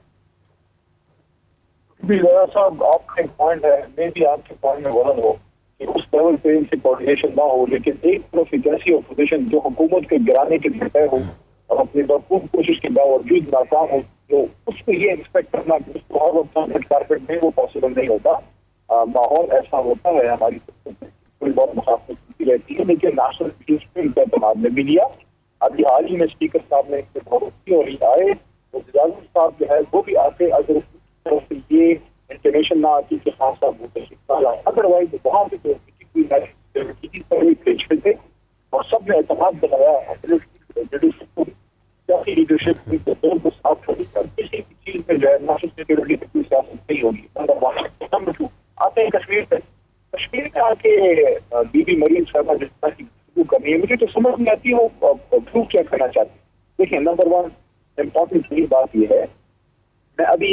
जरा साहब आपका एक पॉइंट है, मैं भी आपके पॉइंट में गलत हो कि उस लेवल पे इनसे कोऑर्डिनेशन ना हो, लेकिन एक तरफ एक ऐसी अपोजिशन जो हुकूमत के गिराने के लिए तय हो और अपनी भरपूर कोशिश के बावजूद नाकाम हो, तो उसको ये एक्सपेक्ट करना कि उसको हर वक्त रेड कारपेट में, वो पॉसिबल नहीं होता। माहौल ऐसा होता है, हमारी थोड़ी बहुत मुखाफत रहती है, लेकिन नेशनल इश्यूज पे इनका इत्तेमाद में भी लिया। अभी हाल ही में स्पीकर साहब ने इससे बहुत की और आए, तो साहब जो है वो भी आते, अगर ये इंफॉर्मेशन ना आती कि खान साहब अदरवाइज वहाँ पे तो थे और सब ने एतमाद बनाया लीडरशिप किसी भी चीज में जो है नेशनल सिक्योरिटी की कोई सियासत नहीं होगी। नंबर 2 आते हैं कश्मीर पे। कश्मीर में आके बीबी मरीम साहबा जिस तरह की गुफ्तगू कर रही है, मुझे तो समझ नहीं आती वो प्रूव क्या करना चाहती है। देखिए, नंबर 1 इम्पोर्टेंट बात यह है, मैं अभी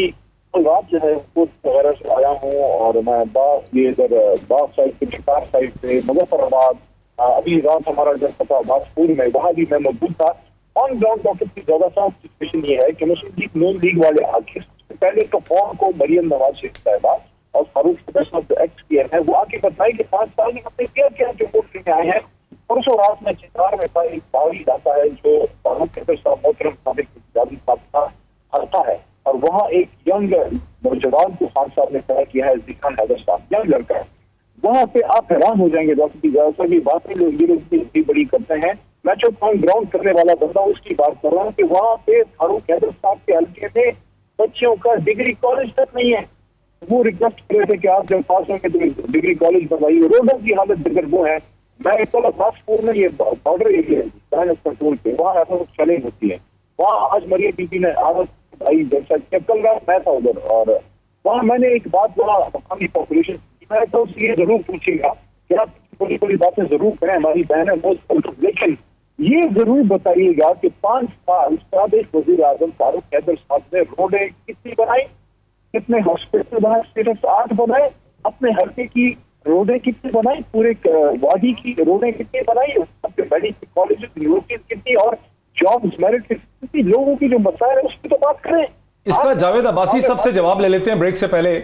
रात जो है वो वगैरह से आया हूँ और मैं बाग साइड पे, शिकार साइड पे, मुजफ्फराबाद, अभी रात हमारा जब फतेहाबाद में, वहाँ भी मैं मौजूद था। ऑन ग्राउंड टॉपिक की ज्यादा सा सिचुएशन ये है कि मुस्लिम लीग नून लीग वाले आके पहले तो फॉर्म को मरियम नवाज शेख साहिबा और फारूक साहब जो एक्स पीएम है वो आके बताए कि 5 साल में हमने क्या क्या जो वोट में आए हैं। परसों रात में चित्रार में एक पहाड़ी इलाका है जो फारूक साहब मोहतरम साहब आता है, और वहाँ एक यंग नौजवान को खान साहब ने तय किया है, जिखान हैदर साहब, यंग लड़का है। वहाँ पे आप हैरान हो जाएंगे डॉक्टर की बातें लोग इतनी बड़ी करते हैं। मैं जो ग्राउंड करने वाला बंदा उसकी बात कर रहा हूँ कि वहाँ पे फारूक हैदर साहब के हल्के में बच्चियों का डिग्री कॉलेज तक नहीं है। वो रिक्वेस्ट कर रहे थे कि आप जब पास होंगे तो डिग्री कॉलेज बनवाइए। रोडों की हालत अगर वो है, मैं बिलासपुर में ये बॉर्डर एरिया है कंट्रोल पे, वहाँ ऐसा चैलेंज होती है। वहाँ आज मरियम बीबी ने आवाज आई, जैसा कल रात मैं था उधर, और वहाँ मैंने एक बात बोला मकामी पॉपुलेशन, मैं तो उससे ये जरूर पूछेगा कि आप बड़ी बड़ी बातें जरूर करें, हमारी बहन है, लेकिन ये जरूर बताइएगा कि 5 साल साबिक वजीर आजम फारूक हैदर साहब ने रोडें कितनी बनाई, कितने हॉस्पिटल बनाए, सिर्फ 8 बनाए, अपने हल्के की रोडें कितनी बनाई, पूरे वादी की रोडें कितनी बनाई, अपने मेडिकल कॉलेज यूनिवर्सिटीज कितनी, और जॉब्स मेरिट कितनी, लोगों की जो मसाइल है उस पर तो बात करें। इसका जावेद अब्बासी साहब से जवाब ले लेते हैं ब्रेक से पहले।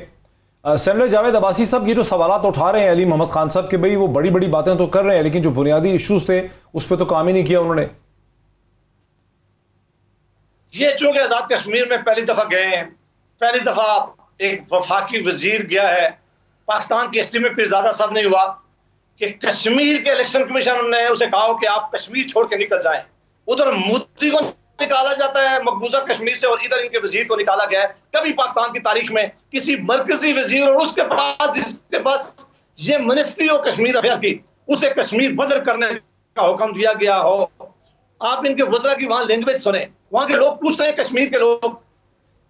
सेनेटर जावेद अब्बासी साहब, ये जो सवालात उठा रहे हैं अली मोहम्मद खान साहब के, भाई वो बड़ी बड़ी बातें तो कर रहे हैं, लेकिन जो बुनियादी इश्यूज थे उस पर तो काम ही नहीं किया उन्होंने। ये चूंकि आजाद कश्मीर में पहली दफा गए हैं, पहली दफा एक वफाकी वजीर गया है, पाकिस्तान की हिस्ट्री में फिर ज्यादा सब नहीं हुआ कि कश्मीर के इलेक्शन कमीशन ने उसे कहा कि आप कश्मीर छोड़ के निकल जाएं। उधर मोदी को निकाला जाता है मकबूजा कश्मीर से, और इधर इनके वजीर को निकाला गया है। कभी पाकिस्तान की तारीख में किसी मरकजी वजीर और उसके पास जिसके पास ये मिनिस्ट्री हो कश्मीर अफेयर की, उसे कश्मीर बदल करने का हुक्म दिया गया हो। आप इनके वज़रा की वहां लैंग्वेज सुने, वहां के लोग पूछ रहे हैं, कश्मीर के लोग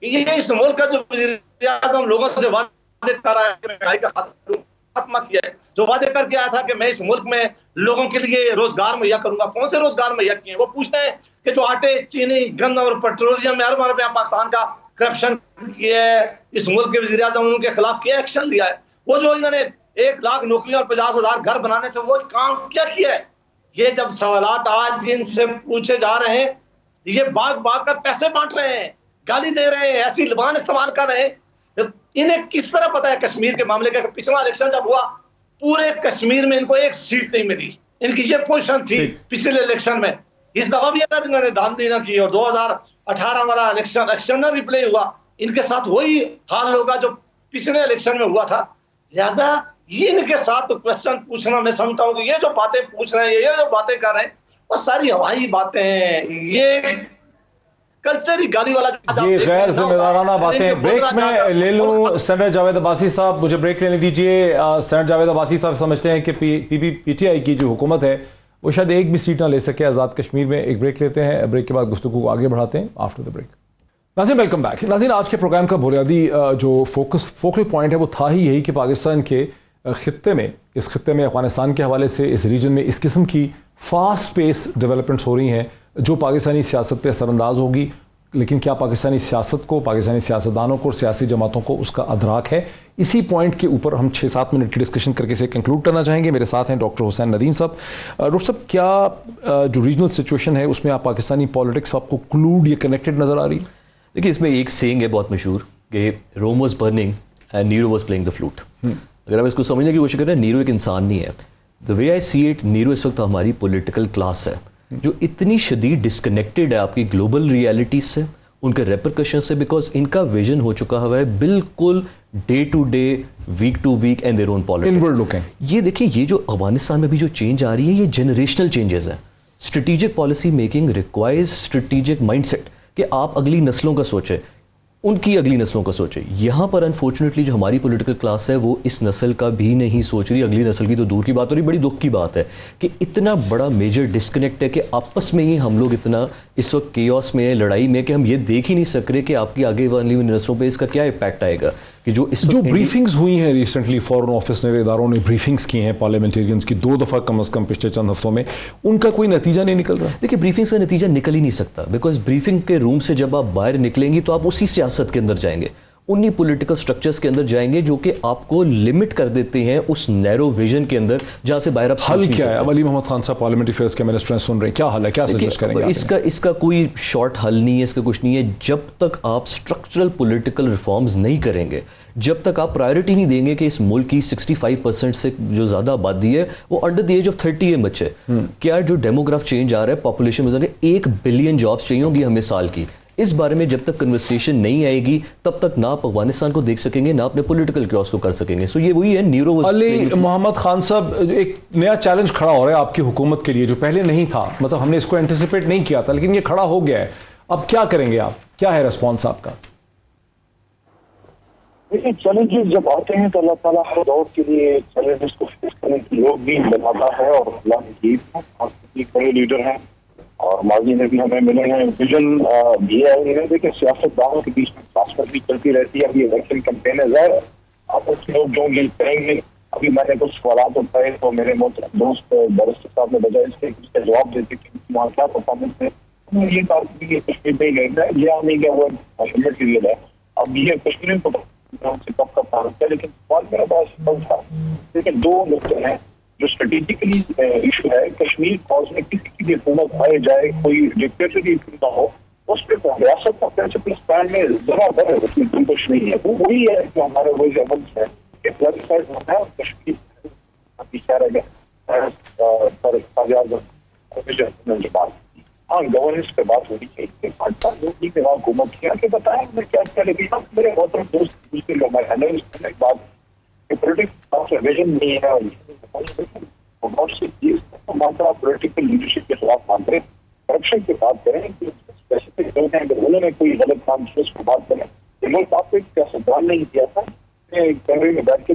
कि ये इस मुल्क का जो वज़ीर आज़म लोगों से वादे कर रहा है कि महंगाई का खात्मा किया है, जो वादे करके आया था कि मैं इस मुल्क में लोगों के लिए रोजगार मुहैया करूंगा, कौन से रोजगार मुहैया किए? वो पूछते हैं कि जो आटे, चीनी, गंद और पेट्रोलियम में अरब रुपया पाकिस्तान का करप्शन किया है, इस मुल्क के वज़ीर आज़म उनके खिलाफ किया, एक्शन लिया है। वो जो इन्होंने 1 लाख नौकरियां और 50,000 घर बनाने थे, वो काम क्या किया है? ये जब सवालात आज इनसे पूछे जा रहे हैं, ये बाग बाग कर पैसे बांट रहे हैं, गाली दे रहे हैं, ऐसी ज़बान इस्तेमाल कर रहे हैं। इन्हें किस तरह पता है कश्मीर के मामले का? पिछला इलेक्शन जब हुआ, पूरे कश्मीर में इनको 1 सीट नहीं मिली। इनकी ये पोजीशन थी पिछले इलेक्शन में। इस दफा भी अगर इन्होंने दांधी ना की और 2018 वाला इलेक्शन ना रिप्ले हुआ, इनके साथ वही हाल होगा जो पिछले इलेक्शन में हुआ था। लिहाजा ये इनके साथ तो क्वेश्चन पूछना, मैं समझता हूँ कि ये जो बातें पूछ रहे हैं, ये जो बातें कर रहे हैं, वो सारी हवाई बातें हैं। ये कल्चर गाली वाला, ये गैर जिम्मेदाराना बातें। ब्रेक में ले लूं सेनेटर जावेद अब्बासी साहब, मुझे ब्रेक लेने दीजिए। सेनेटर जावेद अब्बासी साहब समझते हैं कि पीटीआई की जो हुकूमत है वो शायद एक भी सीट ना ले सके आज़ाद कश्मीर में। एक ब्रेक लेते हैं, ब्रेक के बाद गुफ्तगू को आगे बढ़ाते हैं आफ्टर द ब्रेक। नाज़रीन वेलकम बैक। नाज़रीन, आज के प्रोग्राम का बुनियादी जो फोकल पॉइंट है वो था ही यही कि पाकिस्तान के खित्ते में, इस खित्ते में अफगानिस्तान के हवाले से, इस रीजन में इस किस्म की फास्ट पेस डेवलपमेंट्स हो रही हैं जो पाकिस्तानी सियासत पे असरअंदाज होगी। लेकिन क्या पाकिस्तानी सियासत को, पाकिस्तानी सियासतदानों को और सियासी जमातों को उसका अदराक है? इसी पॉइंट के ऊपर हम 6-7 मिनट की डिस्कशन करके इसे कंक्लूड करना चाहेंगे। मेरे साथ हैं डॉक्टर हुसैन नदीम साहब। डॉक्टर साहब, क्या जो रीजनल सिचुएशन है उसमें आप पाकिस्तानी पॉलिटिक्स आपको क्लूड या कनेक्टेड नज़र आ रही है? देखिए, इसमें एक सेइंग है बहुत मशहूर कि Rome was burning and Nero was playing the flute. अगर आप इसको समझने की कोशिश करें, नीरो एक इंसान नहीं है। The way I see it, Nero इस वक्त हमारी पॉलिटिकल क्लास है जो इतनी शदीद डिस्कनेक्टेड है आपकी ग्लोबल रियलिटी से, उनके रेपरकशन से, बिकॉज इनका विजन हो चुका हुआ है बिल्कुल day to day, week to week and their own politics. Inward looking. ये देखिए, ये जो अफगानिस्तान में भी जो चेंज आ रही है, ये जनरेशनल चेंजेस हैं। Strategic policy making requires strategic mindset कि आप अगली नस्लों का सोचें, उनकी अगली नस्लों का सोचें। यहाँ पर अनफॉर्चुनेटली जो हमारी पॉलिटिकल क्लास है वो इस नस्ल का भी नहीं सोच रही, अगली नस्ल की तो दूर की बात हो रही। बड़ी दुख की बात है कि इतना बड़ा मेजर डिस्कनेक्ट है कि आपस में ही हम लोग इतना इस वक्त केओस में, लड़ाई में, कि हम ये देख ही नहीं सक रहे कि आपकी आगे वाली नस्लों पर इसका क्या इम्पैक्ट आएगा। कि जो ब्रीफिंग्स हुई हैं रिसेंटली, फॉरेन ऑफिस ने, इदारों ने ब्रीफिंग्स की हैं पार्लियामेंटेरियंस की 2 दफ़ा कम अज़ कम पिछले चंद हफ्तों में, उनका कोई नतीजा नहीं निकल रहा। देखिए, ब्रीफिंग्स का नतीजा निकल ही नहीं सकता, बिकॉज ब्रीफिंग के रूम से जब आप बाहर निकलेंगी तो आप उसी सियासत के अंदर जाएंगे, उन्हीं पॉलिटिकल स्ट्रक्चर्स के अंदर जाएंगे जो कि आपको लिमिट कर देते हैं उस नैरो विजन के अंदर जहां से बाहर आप हल क्या है? अली मोहम्मद खान साहब पार्लियामेंट्री अफेयर्स के मिनिस्टर सुन रहे हैं, क्या हल है, क्या सजेस्ट करेंगे? इसका कोई शॉर्ट हल नहीं है, इसका कुछ नहीं है। जब तक आप स्ट्रक्चरल पॉलिटिकल रिफॉर्म्स नहीं करेंगे, जब तक आप प्रायोरिटी नहीं देंगे कि इस मुल्क की 65% से जो ज़्यादा आबादी है वो अंडर द एज ऑफ 30 है बच्चे, क्या जो डेमोग्राफ चेंज आ रहा है, पॉपुलेशन में 1 बिलियन जॉब्स चाहिए होंगी हमें साल की, इस बारे में जब तक कन्वर्सेशन नहीं आएगी तब तक ना आप अफगानिस्तान को देख सकेंगे, ना अपने पॉलिटिकल क्रॉस को कर सकेंगे। सो ये वही है, नीरो। अली मोहम्मद खान साहब, एक नया चैलेंज खड़ा हो रहा है आपकी हुकूमत के लिए जो पहले नहीं था, मतलब हमने इसको एंटिसिपेट नहीं किया था, लेकिन ये खड़ा हो गया है। अब क्या करेंगे आप, क्या है रिस्पॉन्स आपका? देखिए, चैलेंजेस जब आते हैं तो अल्लाह ताला हर दौर के लिए चैलेंजेस को फेस करने की योग भी बनाता है, और अल्लाह की बड़े लीडर हैं और माजी में भी हमें मिले हैं, विजन भी है उन्हें। देखिए, सियासतदानों के बीच में खासकर भी चलती रहती है। अभी इलेक्शन कैंपेन है, ज़ाहिर आप उसके लोग जो लीड करेंगे। अभी मैंने कुछ सवाल उठाए तो मेरे दोस्त बैरिस्टर साहब ने बजाय इसके जवाब देते कि वहाँ क्या परफॉर्मेंस है, ये बात की कश्मीर में नहीं है, ये नहीं क्या वो मटीरियल है। अब ये कश्मीर को से कब कब भारत है, लेकिन सवाल मेरा बहुत सिंपल था। लेकिन 2 नुकते हैं जो स्ट्रेटेजिकली इशू है। कश्मीर कॉज में किसी की भी हुकूमत आए जाए, कोई डिक्टेटरशिप ना हो, उस पर रियासत का प्रिंसिपल स्टैंड में जरा है, उसमें कोई कुछ नहीं है। वो वही है जो हमारे वही लेवल है कि प्लस होता है और कश्मीर पीछा रह गया पर बात। हाँ, गवर्नेंस पे बात होनी चाहिए। 5 लोग की हुकूमत किया कि बताएं मैं क्या क्या, लेकिन मेरे बहुत दोस्त दूसरे लोग एक बात कि पॉलिटिक्स विजन नहीं है, बहुत सी चीज मात्रा पॉलिटिकल लीडरशिप के खिलाफ मांग रहे, करप्शन की बात करें, स्पेसिफिक लोग हैं अगर उन्होंने कोई गलत काम किया उसको बात करें। मुल्क आपको एक सियासतदान नहीं किया था, कमरे में बैठ के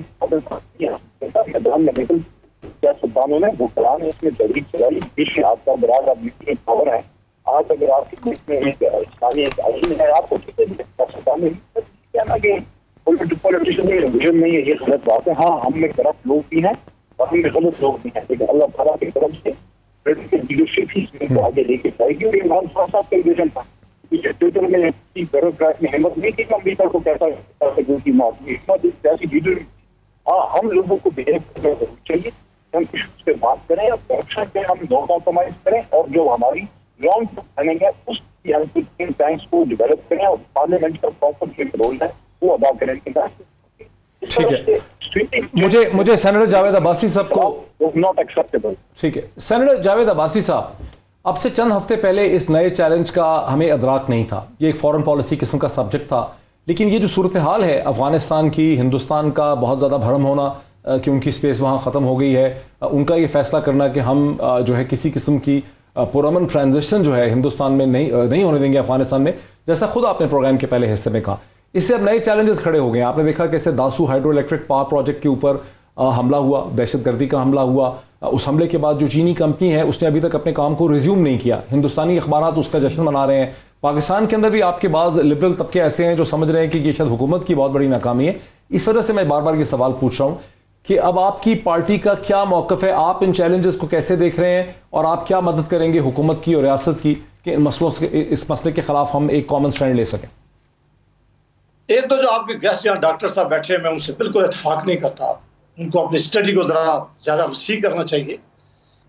मैदान में निकल सियासतदानों ने वो करान उसमें तहरीक चलाई, पीछे आपका बराबर पावर है, आज अगर आपके देश में एक इस्लामी एक आइन है, आपको किसी भी कहना कि पॉलिटिशियन में विजन नहीं है, ये गलत बात है। हाँ, हम में करप्ट लोग भी हैं और हम में गलत लोग भी हैं, लेकिन अल्लाह ताला की तरफ से लीडरशिप ही इसको आगे लेके जाएगी। और इमरान खान साहब का विजन था, ट्विटर में ब्यूरोक्रेट ने हिम्मत नहीं की कि अमरीका को कैसा सियासी लीडर। हाँ, हम लोगों को बिहेव करना जरूर चाहिए, हम इश्यूज पे बात करें और करप्शन पे हम नो कॉम्प्रोमाइज करें, और जो हमारी लॉन्ग टर्म प्लानिंग है उसकी हम थिंक टैंक्स को डेवलप करें और पार्लियामेंट का प्रॉपर जो रोल है वो अदा करें। ठीक है, मुझे सेनेटर जावेद अब्बासी साहब को नॉट एक्सेप्टेबल। ठीक है, सेनेटर जावेद अब्बासी साहब, अब से चंद हफ्ते पहले इस नए चैलेंज का हमें अदराक नहीं था, ये एक फॉरेन पॉलिसी किस्म का सब्जेक्ट था, लेकिन ये जो सूरत हाल है अफगानिस्तान की, हिंदुस्तान का बहुत ज़्यादा भरम होना कि उनकी स्पेस वहाँ ख़त्म हो गई है, उनका ये फैसला करना कि हम जो है किसी किस्म की पुरअमन ट्रांजिशन जो है हिंदुस्तान में नहीं होने देंगे अफगानिस्तान में, जैसा खुद आपने प्रोग्राम के पहले हिस्से में कहा। इससे अब नए चैलेंजेस खड़े हो गए हैं। आपने देखा कैसे Dasu hydro electric power project के ऊपर हमला हुआ, दहशतगर्दी का हमला हुआ। उस हमले के बाद जो चीनी कंपनी है उसने अभी तक अपने काम को रिज्यूम नहीं किया, हिंदुस्तानी अखबारात उसका जश्न मना रहे हैं। पाकिस्तान के अंदर भी आपके बाद लिबरल तबके ऐसे हैं जो समझ रहे हैं कि ये शायद हुकूमत की बहुत बड़ी नाकामी है। इस वजह से मैं बार बार ये सवाल पूछ रहा हूँ कि अब आपकी पार्टी का क्या मौक़िफ़ है, आप इन चैलेंजेस को कैसे देख रहे हैं और आप क्या मदद करेंगे हुकूमत की और रियासत की कि इन मसलों से, इस मसले के खिलाफ हम एक कॉमन स्टैंड ले सकें। एक तो जो आपके गेस्ट यहाँ डॉक्टर साहब बैठे हैं, मैं उनसे बिल्कुल इत्तेफाक नहीं करता। उनको अपनी स्टडी को ज़रा ज़्यादा वसी करना चाहिए।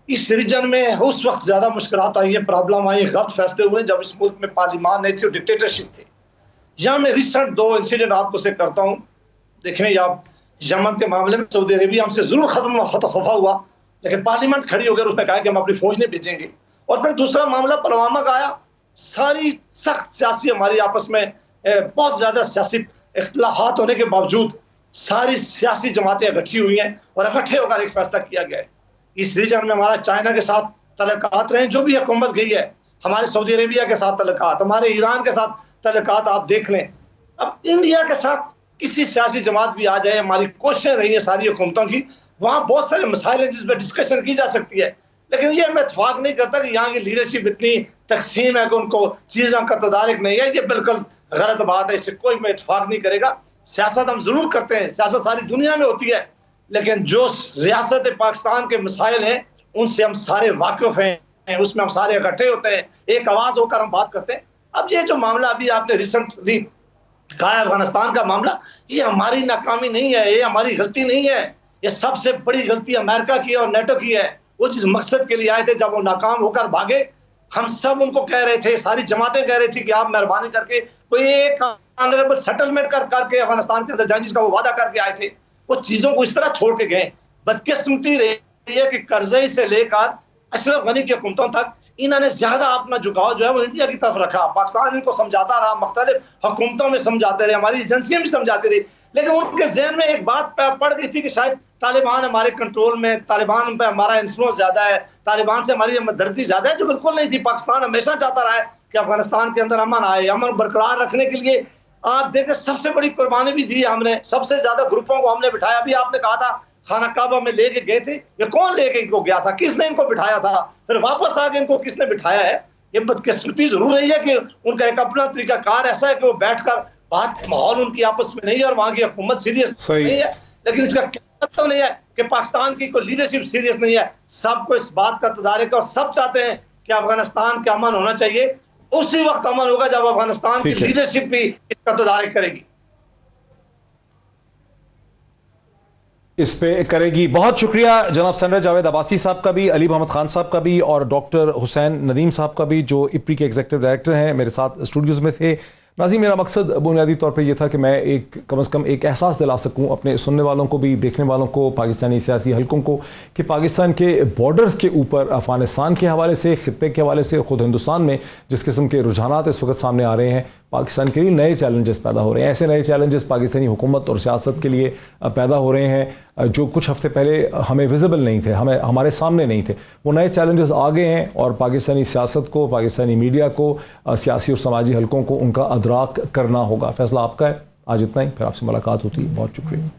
इस रीजन में उस वक्त ज़्यादा मुश्किलात आई हैं, प्रॉब्लम आई, गलत फैसले हुए जब इस मुल्क में पार्लियामान नहीं थी और डिक्टेटरशिप थी। यहाँ मैं रिसेंट 2 इंसिडेंट आपको से करता हूँ। देखें, आप यमन के मामले में सऊदी अरेबिया हमसे जरूर खफा हुआ, लेकिन पार्लियामेंट खड़ी हो गई, उसने कहा कि हम अपनी फौज नहीं भेजेंगे। और फिर दूसरा मामला पुलवामा का आया, सारी सख्त सियासी हमारी आपस में बहुत ज्यादा सियासी इख्तिलाफात होने के बावजूद सारी सियासी जमातें इकट्ठी हुई हैं और इकट्ठे होकर एक फैसला किया गया है। इस रीजन में हमारा चाइना के साथ तल्लुकात रहे, जो भी हुकूमत गई है, हमारे सऊदी अरेबिया के साथ तल्लुकात, हमारे ईरान के साथ तल्लुकात आप देख लें। अब इंडिया के साथ किसी सियासी जमात भी आ जाए, हमारी कोशिशें रही है सारी हुकूमतों की, वहाँ बहुत सारे मसाइल हैं जिस पर डिस्कशन की जा सकती है। लेकिन ये मैं इत्तेफाक नहीं करता कि यहाँ की लीडरशिप इतनी तकसीम है कि उनको चीज़ों का तदारिक नहीं है। ये बिल्कुल गलत बात है, इससे कोई मैं इत्तेफाक नहीं करेगा। सियासत हम जरूर करते हैं, सियासत सारी दुनिया में होती है, लेकिन जो रियासत पाकिस्तान के मसाइल हैं उनसे हम सारे वाकिफ हैं, उसमें हम सारे इकट्ठे होते हैं, एक आवाज़ होकर हम बात करते हैं। अब ये जो मामला अभी आपने रिसेंटली कहा है अफगानिस्तान का मामला, ये हमारी नाकामी नहीं है, ये हमारी गलती नहीं है, ये सबसे बड़ी गलती अमेरिका की और नेटो की है। वो जिस मकसद के लिए आए थे, जब वो नाकाम होकर भागे, हम सब उनको कह रहे थे, सारी जमातें कह रही थी कि आप मेहरबानी करके कोई एक ऑनरेबल सेटलमेंट करके अफगानिस्तान के अंदर जाए, जिसका वो वादा करके आए थे। वो चीजों को इस तरह छोड़ के गए। बदकिस्मती रही है कि कर्जे से लेकर अशरफ गनी की हुकूमतों तक इन्होंने ज्यादा अपना झुकाव जो है वो इंडिया की तरफ रखा। पाकिस्तान इनको समझाता रहा, मुख्तलिफ हुकूमतों में समझाते रहे, हमारी एजेंसियां भी समझाती रही, लेकिन उनके जहन में एक बात पड़ गई थी कि शायद तालिबान हमारे कंट्रोल में, तालिबान पे हमारा इन्फ्लुएंस ज्यादा है, तालिबान से हमारी हमदर्दी ज्यादा है, जो बिल्कुल नहीं थी। पाकिस्तान हमेशा चाहता रहा है कि अफगानिस्तान के अंदर अमन आए, अमन बरकरार रखने के लिए आप देखें सबसे बड़ी कुर्बानी भी दी हमने, सबसे ज्यादा ग्रुपों को हमने बिठाया। अभी आपने कहा था खाना काबा में लेके गए थे, ये कौन लेके इनको गया था, किसने इनको बिठाया था, फिर वापस आके इनको किसने बिठाया है। ये बदकिस्मती जरूर रही है कि उनका एक अपना तरीकाकार ऐसा है कि वो बैठकर बात, माहौल उनकी आपस में नहीं है और वहां की हुकूमत सीरियस नहीं है। लेकिन इसका क्या मतलब नहीं है कि पाकिस्तान की कोई लीडरशिप सीरियस नहीं है। सबको इस बात का तदारिक और सब चाहते हैं कि अफगानिस्तान का अमन होना चाहिए। उसी वक्त अमन होगा जब अफगानिस्तान की लीडरशिप भी इसका तदारिक करेगी, इस पे करेगी। बहुत शुक्रिया जनाब सेनेटर जावेद अब्बासी साहब का भी, अली मोहम्मद खान साहब का भी और डॉक्टर हुसैन नदीम साहब का भी, जो इप्री के एग्जीक्यूटिव डायरेक्टर हैं, मेरे साथ स्टूडियोज़ में थे। नाज़रीन, मेरा मकसद बुनियादी तौर पे ये था कि मैं कम से कम एक एहसास दिला सकूं अपने सुनने वालों को भी, देखने वालों को, पाकिस्तानी सियासी हलकों को, कि पाकिस्तान के बॉर्डर्स के ऊपर अफ़गानिस्तान के हवाले से, खित्ते के हवाले से, ख़ुद हिंदुस्तान में जिस किस्म के रुझानात इस वक्त सामने आ रहे हैं, पाकिस्तान के लिए नए चैलेंजेस पैदा हो रहे हैं। ऐसे नए चैलेंजेस पाकिस्तानी हुकूमत और सियासत के लिए पैदा हो रहे हैं जो कुछ हफ्ते पहले हमें विजिबल नहीं थे, हमारे सामने नहीं थे। वो नए चैलेंजेस आ गए हैं और पाकिस्तानी सियासत को, पाकिस्तानी मीडिया को, सियासी और समाजी हलकों को उनका अदराक करना होगा। फैसला आपका है। आज इतना ही, फिर आपसे मुलाकात होती है। बहुत शुक्रिया।